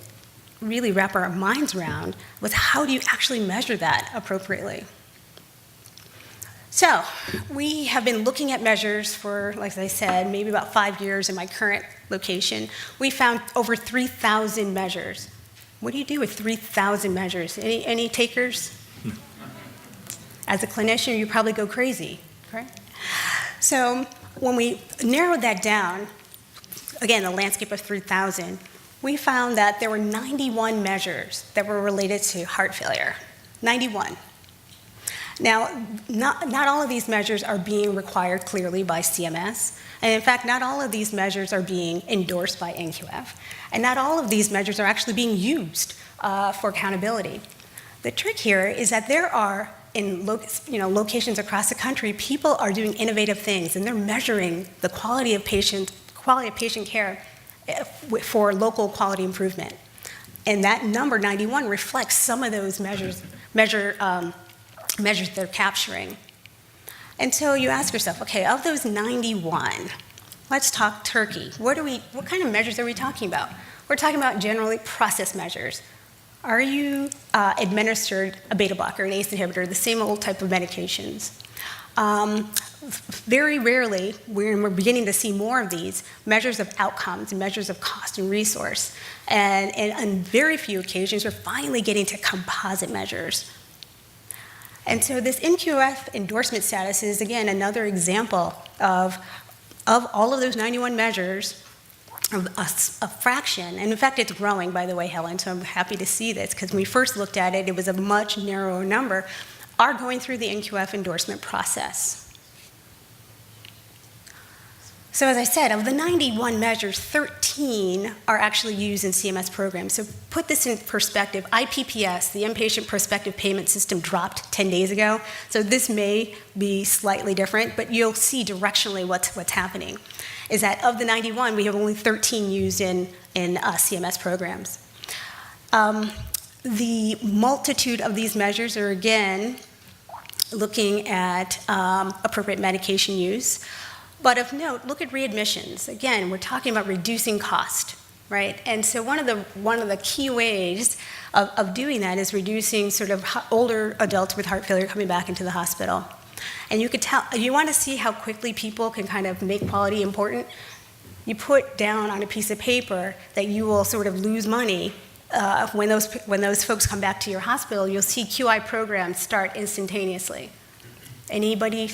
really wrap our minds around was how do you actually measure that appropriately? So we have been looking at measures for, like I said, maybe about 5 years in my current location. We found over 3,000 measures. What do you do with 3,000 measures? Any takers? As a clinician, you probably go crazy, right? So when we narrowed that down, again, the landscape of 3,000, we found that there were 91 measures that were related to heart failure. 91. Now, not all of these measures are being required clearly by CMS, and in fact, not all of these measures are being endorsed by NQF, and not all of these measures are actually being used for accountability. The trick here is that there are, in locations across the country, people are doing innovative things, and they're measuring the quality of patient care for local quality improvement. And that number, 91, reflects some of those measures they're capturing. And so you ask yourself, okay, of those 91, let's talk Turkey. What kind of measures are we talking about? We're talking about generally process measures. Are you administered a beta blocker, an ACE inhibitor, the same old type of medications? Very rarely, we're beginning to see more of these, measures of outcomes and measures of cost and resource. And on very few occasions, we're finally getting to composite measures. And so this NQF endorsement status is, again, another example of all of those 91 measures, a fraction, and in fact, it's growing, by the way, Helen, so I'm happy to see this, because when we first looked at it, it was a much narrower number, are going through the NQF endorsement process. So as I said, of the 91 measures, 13 are actually used in CMS programs. So put this in perspective, IPPS, the Inpatient Prospective Payment System, dropped 10 days ago. So this may be slightly different, but you'll see directionally what's happening. Is that of the 91, we have only 13 used in CMS programs. The multitude of these measures are, again, looking at appropriate medication use. But of note, look at readmissions. Again, we're talking about reducing cost, right? And so one of the key ways of doing that is reducing sort of older adults with heart failure coming back into the hospital. And you could tell, you want to see how quickly people can kind of make quality important? You put down on a piece of paper that you will sort of lose money when those folks come back to your hospital. You'll see QI programs start instantaneously. Anybody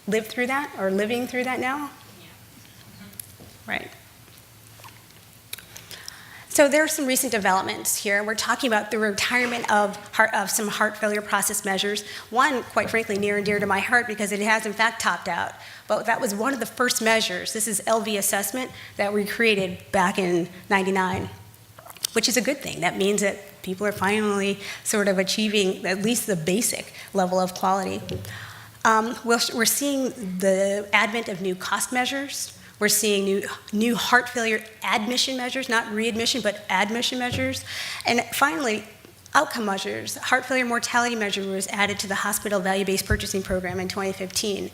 lived through that or living through that now? Yeah. Right. So there are some recent developments here. We're talking about the retirement of some heart failure process measures. One, quite frankly, near and dear to my heart because it has in fact topped out. But that was one of the first measures. This is LV assessment that we created back in '99, which is a good thing. That means that people are finally sort of achieving at least the basic level of quality. We're seeing the advent of new cost measures. We're seeing new heart failure admission measures, not readmission, but admission measures. And finally, outcome measures. Heart failure mortality measure was added to the hospital value-based purchasing program in 2015.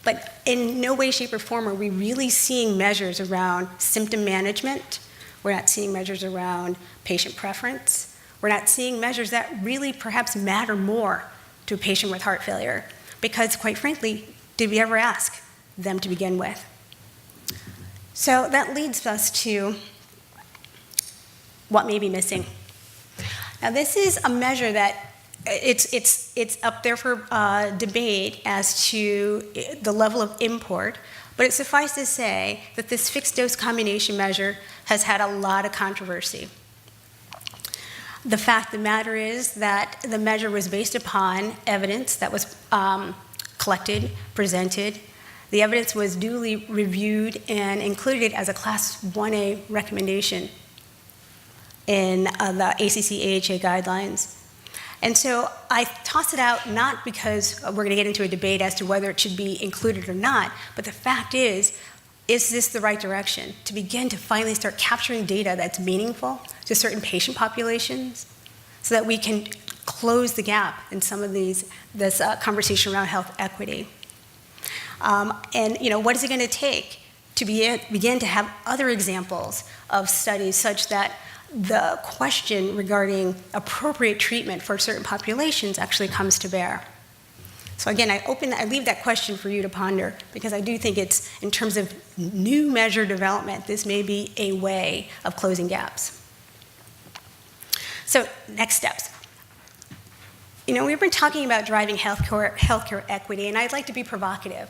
But in no way, shape, or form are we really seeing measures around symptom management. We're not seeing measures around patient preference. We're not seeing measures that really perhaps matter more to a patient with heart failure. Because, quite frankly, did we ever ask them to begin with? So that leads us to what may be missing. Now, this is a measure that it's up there for debate as to the level of import, but it suffices to say that this fixed dose combination measure has had a lot of controversy. The fact of the matter is that the measure was based upon evidence that was collected, presented. The evidence was duly reviewed and included as a Class 1A recommendation in the ACC-AHA guidelines. And so I toss it out not because we're going to get into a debate as to whether it should be included or not, but the fact is this the right direction to begin to finally start capturing data that's meaningful to certain patient populations so that we can close the gap in some of this conversation around health equity? And what is it going to take to begin to have other examples of studies such that the question regarding appropriate treatment for certain populations actually comes to bear? So again, I leave that question for you to ponder because I do think it's, in terms of new measure development, this may be a way of closing gaps. So next steps. We've been talking about driving healthcare equity, and I'd like to be provocative.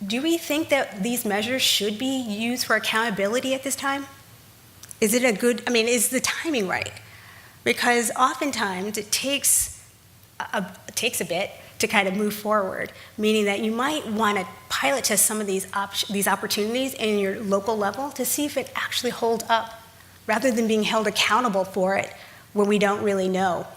do we think that these measures should be used for accountability at this time? Is it is the timing right? Because oftentimes it takes a bit to kind of move forward, meaning that you might want to pilot test some of these opportunities in your local level to see if it actually holds up, rather than being held accountable for it when we don't really know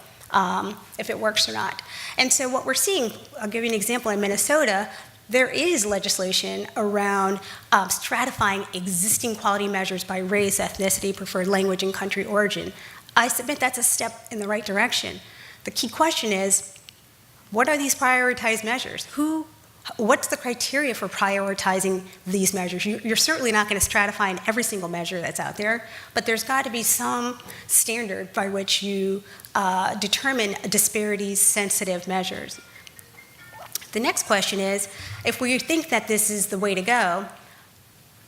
if it works or not. And so what we're seeing, I'll give you an example, in Minnesota, there is legislation around stratifying existing quality measures by race, ethnicity, preferred language, and country origin. I submit that's a step in the right direction. The key question is, what are these prioritized measures? What's the criteria for prioritizing these measures? You're certainly not going to stratify in every single measure that's out there, but there's got to be some standard by which you determine disparities-sensitive measures. The next question is, if we think that this is the way to go,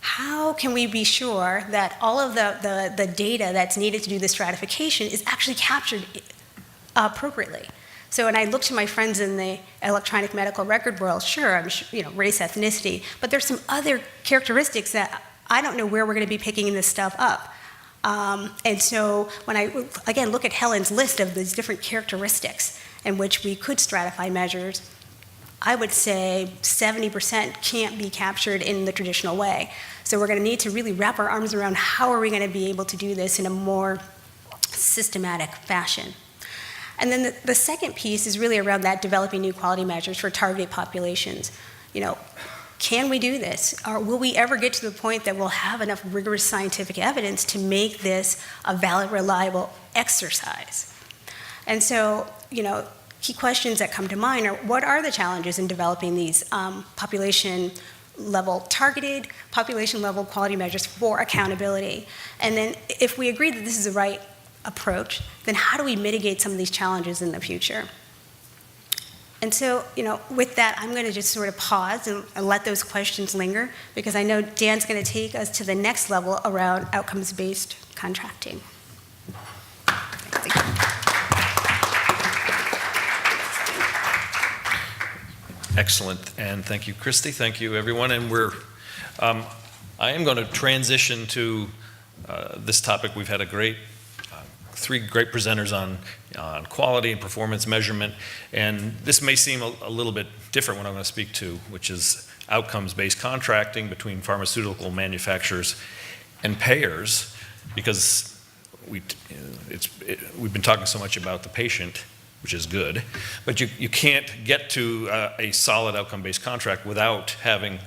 how can we be sure that all of the data that's needed to do the stratification is actually captured appropriately? So when I look to my friends in the electronic medical record world, sure, race, ethnicity, but there's some other characteristics that I don't know where we're going to be picking this stuff up. And so when I, again, look at Helen's list of these different characteristics in which we could stratify measures, I would say 70% can't be captured in the traditional way. So we're going to need to really wrap our arms around how are we going to be able to do this in a more systematic fashion. And then the second piece is really around that developing new quality measures for targeted populations. Can we do this? Or will we ever get to the point that we'll have enough rigorous scientific evidence to make this a valid, reliable exercise? And so, key questions that come to mind are, what are the challenges in developing these targeted population-level quality measures for accountability? And then if we agree that this is the right approach, then how do we mitigate some of these challenges in the future? And so, with that, I'm going to just sort of pause and let those questions linger, because I know Dan's going to take us to the next level around outcomes-based contracting. Excellent, and thank you, Kristi. Thank you, everyone. And I am going to transition to this topic. We've had three great presenters on quality and performance measurement, and this may seem a little bit different what I'm going to speak to, which is outcomes-based contracting between pharmaceutical manufacturers and payers, because we've been talking so much about the patient, which is good, but you can't get to a solid outcome-based contract without having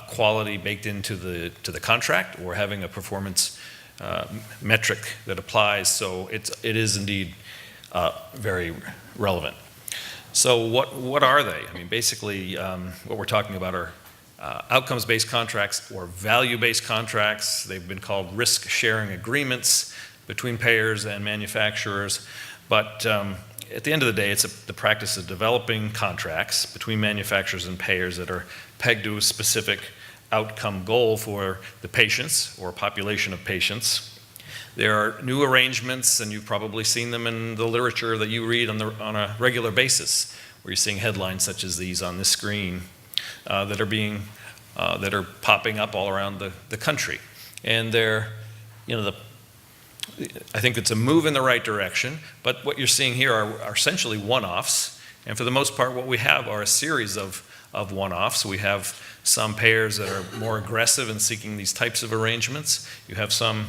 quality baked into the contract or having a performance metric that applies. So it is indeed very relevant. So what are they? Basically, what we're talking about are outcomes-based contracts or value-based contracts. They've been called risk-sharing agreements between payers and manufacturers, but at the end of the day, it's the practice of developing contracts between manufacturers and payers that are pegged to a specific outcome goal for the patients or population of patients. There are new arrangements, and you've probably seen them in the literature that you read on a regular basis, where you're seeing headlines such as these on this screen that are popping up all around the country. And they're, I think it's a move in the right direction, but what you're seeing here are essentially one-offs, and for the most part what we have are a series of one-offs. We have some payers that are more aggressive in seeking these types of arrangements. You have some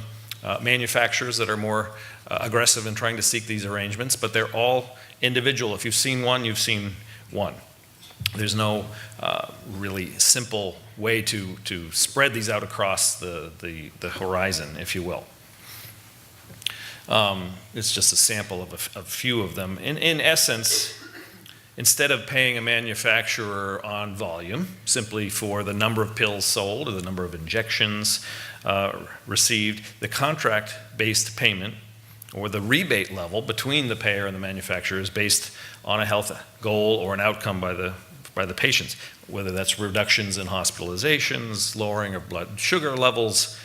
manufacturers that are more aggressive in trying to seek these arrangements, but they're all individual. If you've seen one, you've seen one. There's no really simple way to spread these out across the horizon, if you will. It's just a sample of a few of them. In essence, instead of paying a manufacturer on volume, simply for the number of pills sold or the number of injections received, the contract-based payment or the rebate level between the payer and the manufacturer is based on a health goal or an outcome by the patients, whether that's reductions in hospitalizations, lowering of blood sugar levels,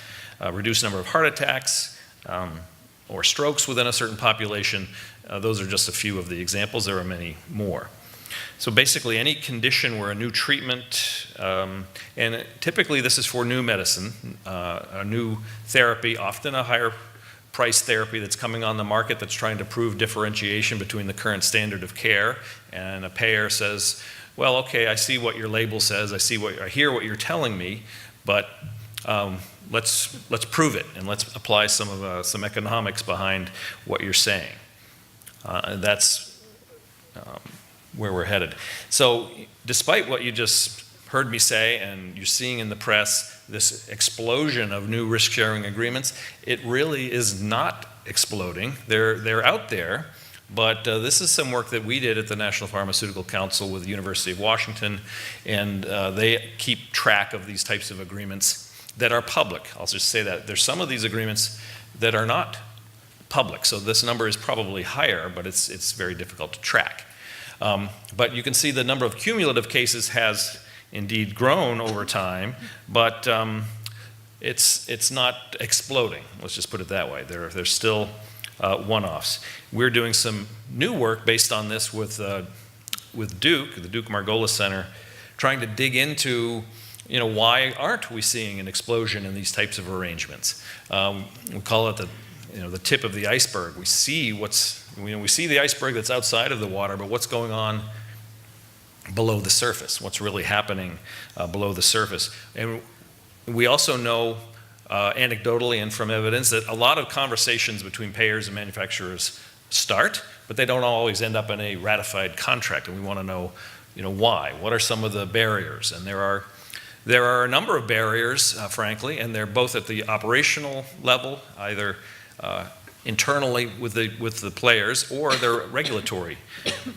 reduced number of heart attacks, or strokes within a certain population. Those are just a few of the examples. There are many more. So basically, any condition where a new treatment, and typically this is for new medicine, a new therapy, often a higher price therapy that's coming on the market that's trying to prove differentiation between the current standard of care, and a payer says, well, okay, I see what your label says, I hear what you're telling me, but let's prove it, and let's apply some economics behind what you're saying. And that's where we're headed. So despite what you just heard me say and you're seeing in the press, this explosion of new risk-sharing agreements, it really is not exploding. They're out there, but this is some work that we did at the National Pharmaceutical Council with the University of Washington, and they keep track of these types of agreements that are public. I'll just say that. There's some of these agreements that are not public, so this number is probably higher, but it's very difficult to track. But you can see the number of cumulative cases has indeed grown over time, but it's not exploding. Let's just put it that way. There's still one-offs. We're doing some new work based on this with Duke, the Duke Margolis Center, trying to dig into, why aren't we seeing an explosion in these types of arrangements? We call it the tip of the iceberg. We see we see the iceberg that's outside of the water, but what's going on below the surface? What's really happening below the surface? And we also know anecdotally and from evidence that a lot of conversations between payers and manufacturers start, but they don't always end up in a ratified contract. And we want to know, why? What are some of the barriers? And there are a number of barriers, frankly, and they're both at the operational level, either internally with the players, or they're regulatory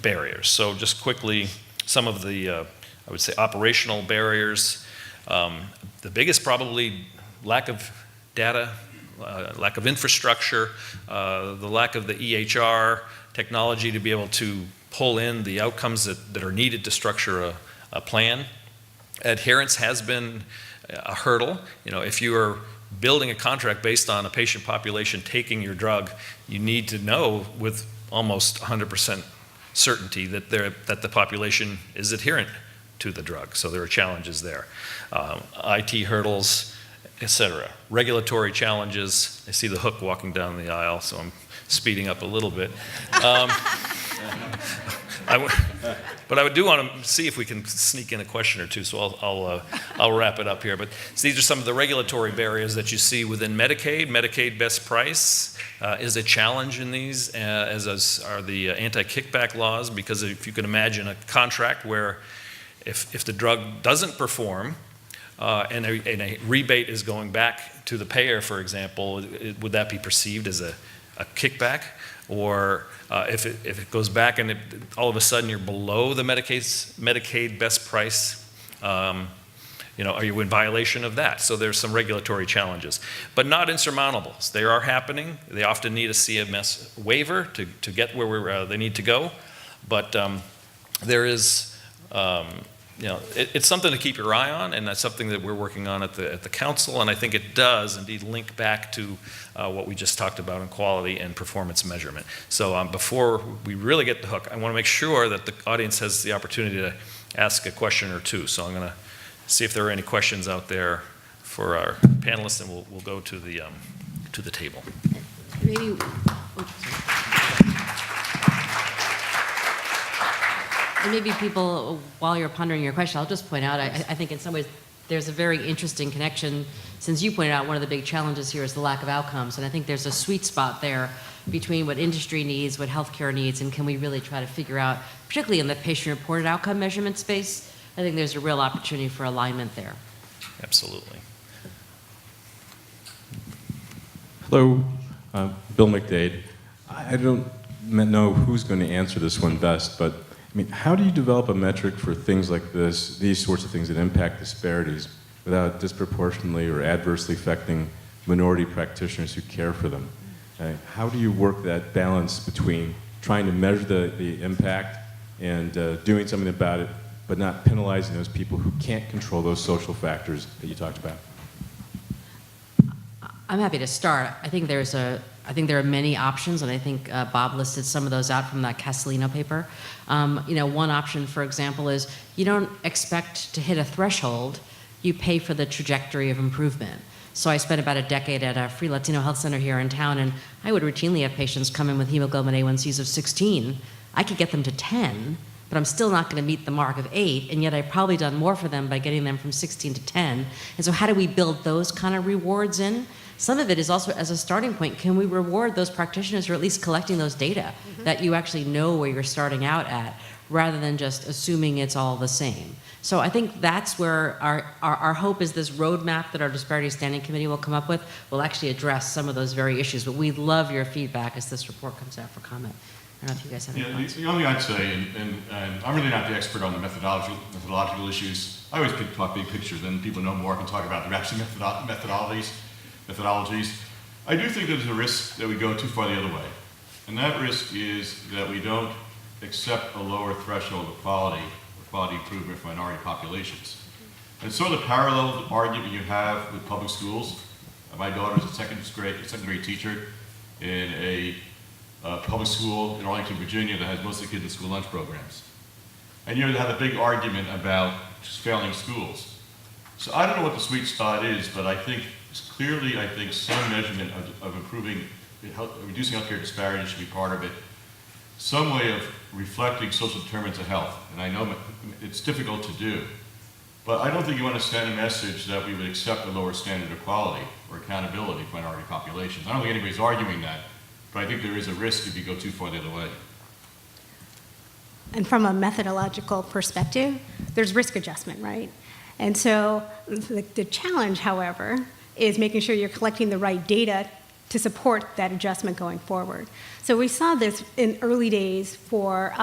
barriers. So just quickly, some of the, I would say, operational barriers. The biggest probably lack of data, lack of infrastructure, the lack of the EHR technology to be able to pull in the outcomes that are needed to structure a plan. Adherence has been a hurdle. If you are building a contract based on a patient population taking your drug, you need to know with almost 100% certainty that the population is adherent to the drug. So there are challenges there. IT hurdles, etc. Regulatory challenges. I see the hook walking down the aisle, so I'm speeding up a little bit. But I do want to see if we can sneak in a question or two, so I'll wrap it up here. But these are some of the regulatory barriers that you see within Medicaid. Medicaid best price is a challenge in these, as are the anti-kickback laws, because if you can imagine a contract where if the drug doesn't perform and a rebate is going back to the payer, for example, would that be perceived as a kickback? Or if it goes back and all of a sudden you're below the Medicaid best price, are you in violation of that? So there's some regulatory challenges, but not insurmountable. They are happening. They often need a CMS waiver to get where they need to go, but there is, it's something to keep your eye on, and that's something that we're working on at the council, and I think it does indeed link back to what we just talked about in quality and performance measurement. So before we really get the hook, I want to make sure that the audience has the opportunity to ask a question or two. So I'm going to see if there are any questions out there for our panelists, and we'll go to the table. Maybe. And maybe people, while you're pondering your question, I'll just point out, I think in some ways there's a very interesting connection, since you pointed out one of the big challenges here is the lack of outcomes, and I think there's a sweet spot there between what industry needs, what healthcare needs, and can we really try to figure out, particularly in the patient-reported outcome measurement space, I think there's a real opportunity for alignment there. Absolutely. Hello, Bill McDade. I don't know who's going to answer this one best, but how do you develop a metric for things like this, these sorts of things that impact disparities without disproportionately or adversely affecting minority practitioners who care for them? How do you work that balance between trying to measure the impact and doing something about it, but not penalizing those people who can't control those social factors that you talked about? I'm happy to start. I think there's a I think there are many options, and I think Bob listed some of those out from that Castellino paper. One option, for example, is you don't expect to hit a threshold, you pay for the trajectory of improvement. So I spent about a decade at a free Latino health center here in town, and I would routinely have patients come in with hemoglobin A1Cs of 16. I could get them to 10, but I'm still not going to meet the mark of 8, and yet I've probably done more for them by getting them from 16 to 10. And so how do we build those kind of rewards in? Some of it is also, as a starting point, can we reward those practitioners who are at least collecting those data, that you actually know where you're starting out at, rather than just assuming it's all the same. So I think that's where our hope is this roadmap that our Disparity Standing Committee will come up with will actually address some of those very issues. But we'd love your feedback as this report comes out for comment. I don't know if you guys have any comments. The only thing I'd say, and I'm really not the expert on the methodological issues. I always talk big pictures, and people know more can talk about the actual methodologies. I do think there's a risk that we go too far the other way. And that risk is that we don't accept a lower threshold of quality improvement for minority populations. And sort of the parallel argument you have with public schools. My daughter's a second grade teacher in a public school in Arlington, Virginia that has most of the kids in school lunch programs. And you have a big argument about just failing schools. So I don't know what the sweet spot is, but I think clearly some measurement of reducing healthcare disparities should be part of it. Some way of reflecting social determinants of health. And I know it's difficult to do, but I don't think you want to send a message that we would accept a lower standard of quality or accountability for minority populations. I don't think anybody's arguing that, but I think there is a risk if you go too far the other way. And from a methodological perspective, there's risk adjustment, right? And so the challenge, however, is making sure you're collecting the right data to support that adjustment going forward. So we saw this in early days for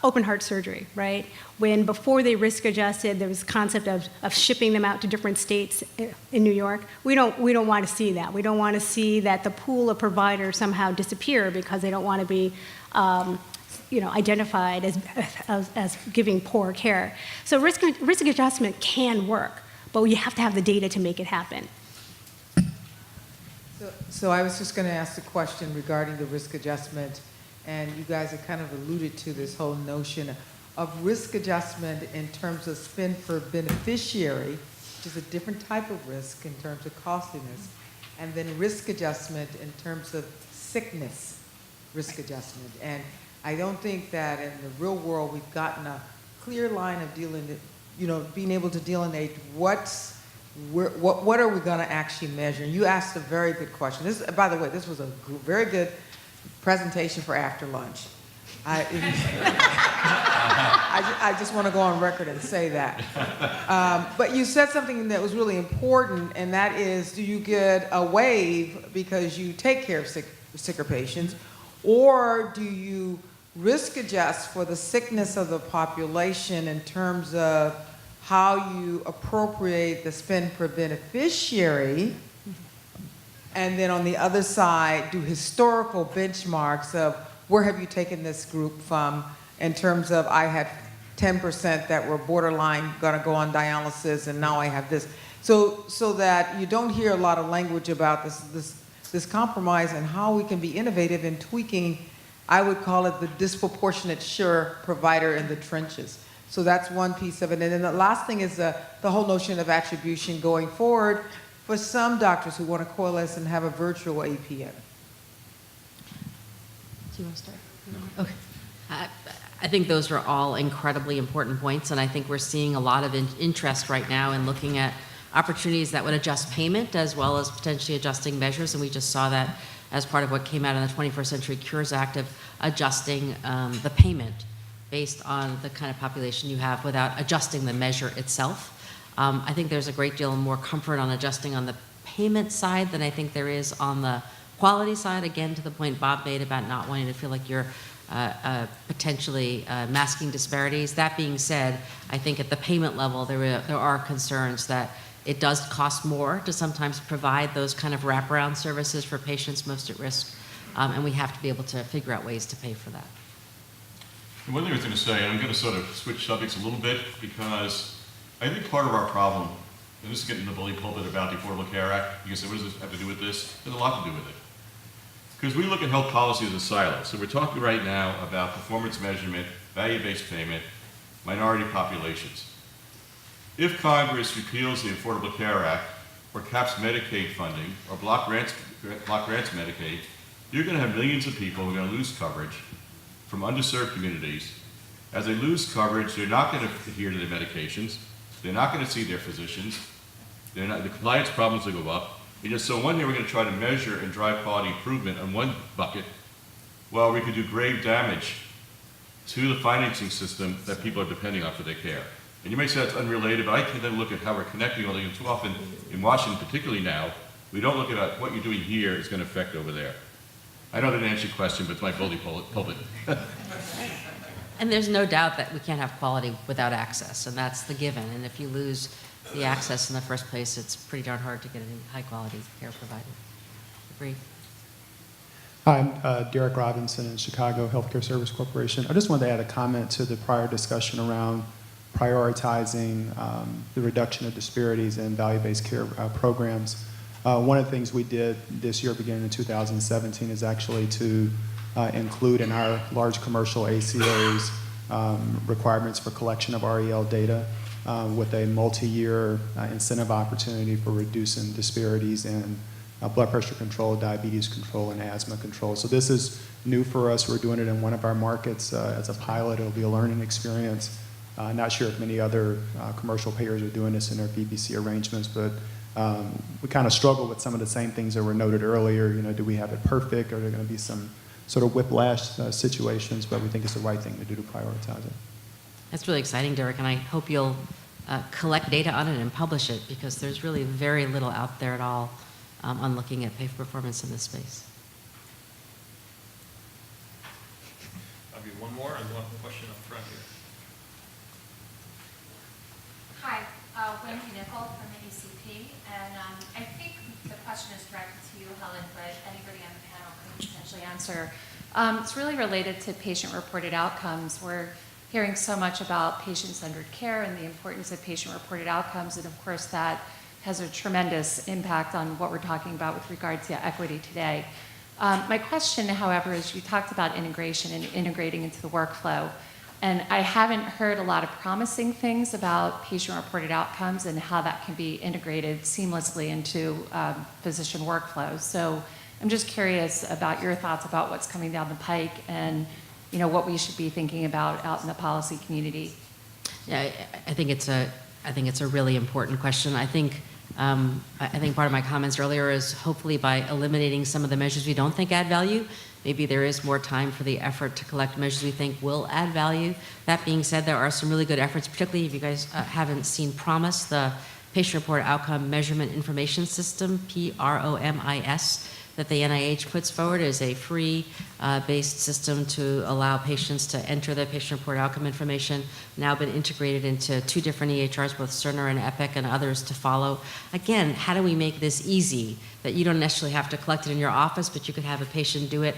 open heart surgery, right? When before they risk adjusted, there was a concept of shipping them out to different states in New York. We don't want to see that. We don't want to see that the pool of providers somehow disappear because they don't want to be identified as giving poor care. So risk adjustment can work, but you have to have the data to make it happen. So I was just going to ask a question regarding the risk adjustment, and you guys have kind of alluded to this whole notion of risk adjustment in terms of spend per beneficiary, which is a different type of risk in terms of costliness, and then risk adjustment in terms of sickness risk adjustment. And I don't think that in the real world we've gotten a clear line of being able to delineate what are we going to actually measure? And you asked a very good question. By the way, this was a very good presentation for after lunch. I just want to go on record and say that. But you said something that was really important, and that is, do you get a waive because you take care of sicker patients, or do you risk adjust for the sickness of the population in terms of how you appropriate the spend per beneficiary, and then on the other side, do historical benchmarks of where have you taken this group from in terms of I had 10% that were borderline going to go on dialysis, and now I have this. So that you don't hear a lot of language about this compromise and how we can be innovative in tweaking, I would call it the disproportionate share provider in the trenches. So that's one piece of it. And then the last thing is the whole notion of attribution going forward for some doctors who want to coalesce and have a virtual APN. Do you want to start? Okay. I think those are all incredibly important points, and I think we're seeing a lot of interest right now in looking at opportunities that would adjust payment as well as potentially adjusting measures, and we just saw that as part of what came out in the 21st Century Cures Act of adjusting the payment based on the kind of population you have without adjusting the measure itself. I think there's a great deal more comfort on adjusting on the payment side than I think there is on the quality side, again, to the point Bob made about not wanting to feel like you're potentially masking disparities. That being said, I think at the payment level, there are concerns that it does cost more to sometimes provide those kind of wraparound services for patients most at risk, and we have to be able to figure out ways to pay for that. One thing I was going to say, and I'm going to sort of switch subjects a little bit, because I think part of our problem and this is getting the bully pulpit about the Affordable Care Act. You can say, what does this have to do with this? There's a lot to do with it. Because we look at health policy as a silo. So we're talking right now about performance measurement, value-based payment, minority populations. If Congress repeals the Affordable Care Act, or caps Medicaid funding, or block grants Medicaid, you're going to have millions of people who are going to lose coverage from underserved communities. As they lose coverage, they're not going to adhere to their medications. They're not going to see their physicians. The compliance problems will go up. And just so one day we're going to try to measure and drive quality improvement on one bucket, while we could do grave damage to the financing system that people are depending on for their care. And you may say that's unrelated, but I can then look at how we're connecting all these. Too often, in Washington particularly now, we don't look at what you're doing here is going to affect over there. I know I didn't answer your question, but it's my bully pulpit. And there's no doubt that we can't have quality without access, and that's the given. And if you lose the access in the first place, it's pretty darn hard to get any high-quality care provided. Agree? Hi, I'm Derek Robinson in Chicago Healthcare Service Corporation. I just wanted to add a comment to the prior discussion around prioritizing the reduction of disparities in value-based care programs. One of the things we did this year, beginning in 2017, is actually to include in our large commercial ACOs requirements for collection of REL data with a multi-year incentive opportunity for reducing disparities in blood pressure control, diabetes control, and asthma control. So this is new for us. We're doing it in one of our markets as a pilot. It'll be a learning experience. Not sure if many other commercial payers are doing this in their VBC arrangements, but we kind of struggle with some of the same things that were noted earlier. You know, do we have it perfect? Or are there going to be some sort of whiplash situations? But we think it's the right thing to do to prioritize it. That's really exciting, Derek, and I hope you'll collect data on it and publish it, because there's really very little out there at all on looking at pay for performance in this space. I'll give one more and one question up front here. Hi, Wendy Nickel from the ACP, and I think the question is directed to you, Helen, but anybody on the panel could potentially answer. It's really related to patient-reported outcomes. We're hearing so much about patient-centered care and the importance of patient-reported outcomes, and of course that has a tremendous impact on what we're talking about with regard to equity today. My question, however, is you talked about integration and integrating into the workflow. And I haven't heard a lot of promising things about patient-reported outcomes and how that can be integrated seamlessly into physician workflows. So I'm just curious about your thoughts about what's coming down the pike and what we should be thinking about out in the policy community. Yeah, I think it's a really important question. I think part of my comments earlier is hopefully by eliminating some of the measures we don't think add value, maybe there is more time for the effort to collect measures we think will add value. That being said, there are some really good efforts, particularly if you guys haven't seen PROMIS, the Patient-Reported Outcome Measurement Information System, PROMIS, that the NIH puts forward is a free-based system to allow patients to enter their patient-reported outcome information, now been integrated into 2 different EHRs, both Cerner and Epic and others to follow. Again, how do we make this easy, that you don't necessarily have to collect it in your office, but you could have a patient do it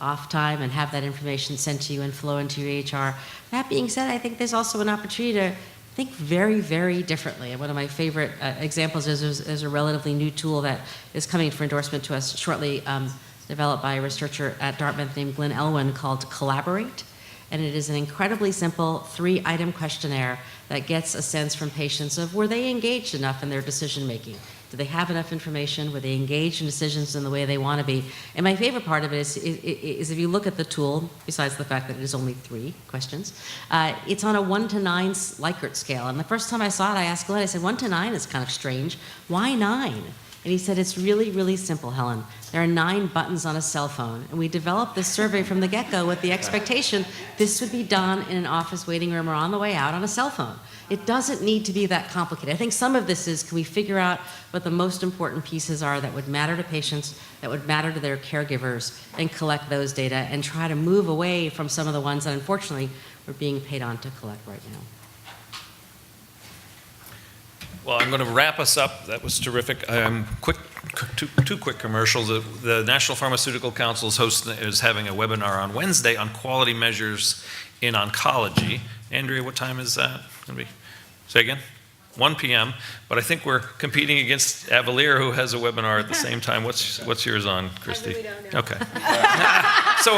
off time and have that information sent to you and flow into your EHR. That being said, I think there's also an opportunity to think very, very differently. And one of my favorite examples is there's a relatively new tool that is coming for endorsement to us shortly, developed by a researcher at Dartmouth named Glenn Elwyn, called Collaborate. And it is an incredibly simple 3-item questionnaire that gets a sense from patients of were they engaged enough in their decision making? Do they have enough information? Were they engaged in decisions in the way they want to be? And my favorite part of it is if you look at the tool, besides the fact that it is only 3 questions, it's on a 1 to 9 Likert scale. And the first time I saw it, I asked Glenn, I said, 1 to 9 is kind of strange. Why 9? And he said, it's really, really simple, Helen. There are 9 buttons on a cell phone. And we developed this survey from the get-go with the expectation this would be done in an office waiting room or on the way out on a cell phone. It doesn't need to be that complicated. I think some of this is, can we figure out what the most important pieces are that would matter to patients, that would matter to their caregivers, and collect those data and try to move away from some of the ones that unfortunately we're being paid on to collect right now. Well, I'm going to wrap us up. That was terrific. Two quick commercials. The National Pharmaceutical Council is having a webinar on Wednesday on quality measures in oncology. Andrea, what time is that going to be? Say again? 1 p.m., but I think we're competing against Avalier, who has a webinar at the same time. What's yours on, Kristi? really don't know. Okay. So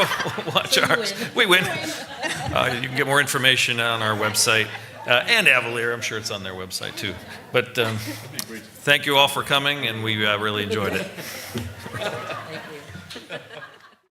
watch ours. We win. You can get more information on our website. And Avalier, I'm sure it's on their website too. But thank you all for coming, and we really enjoyed it.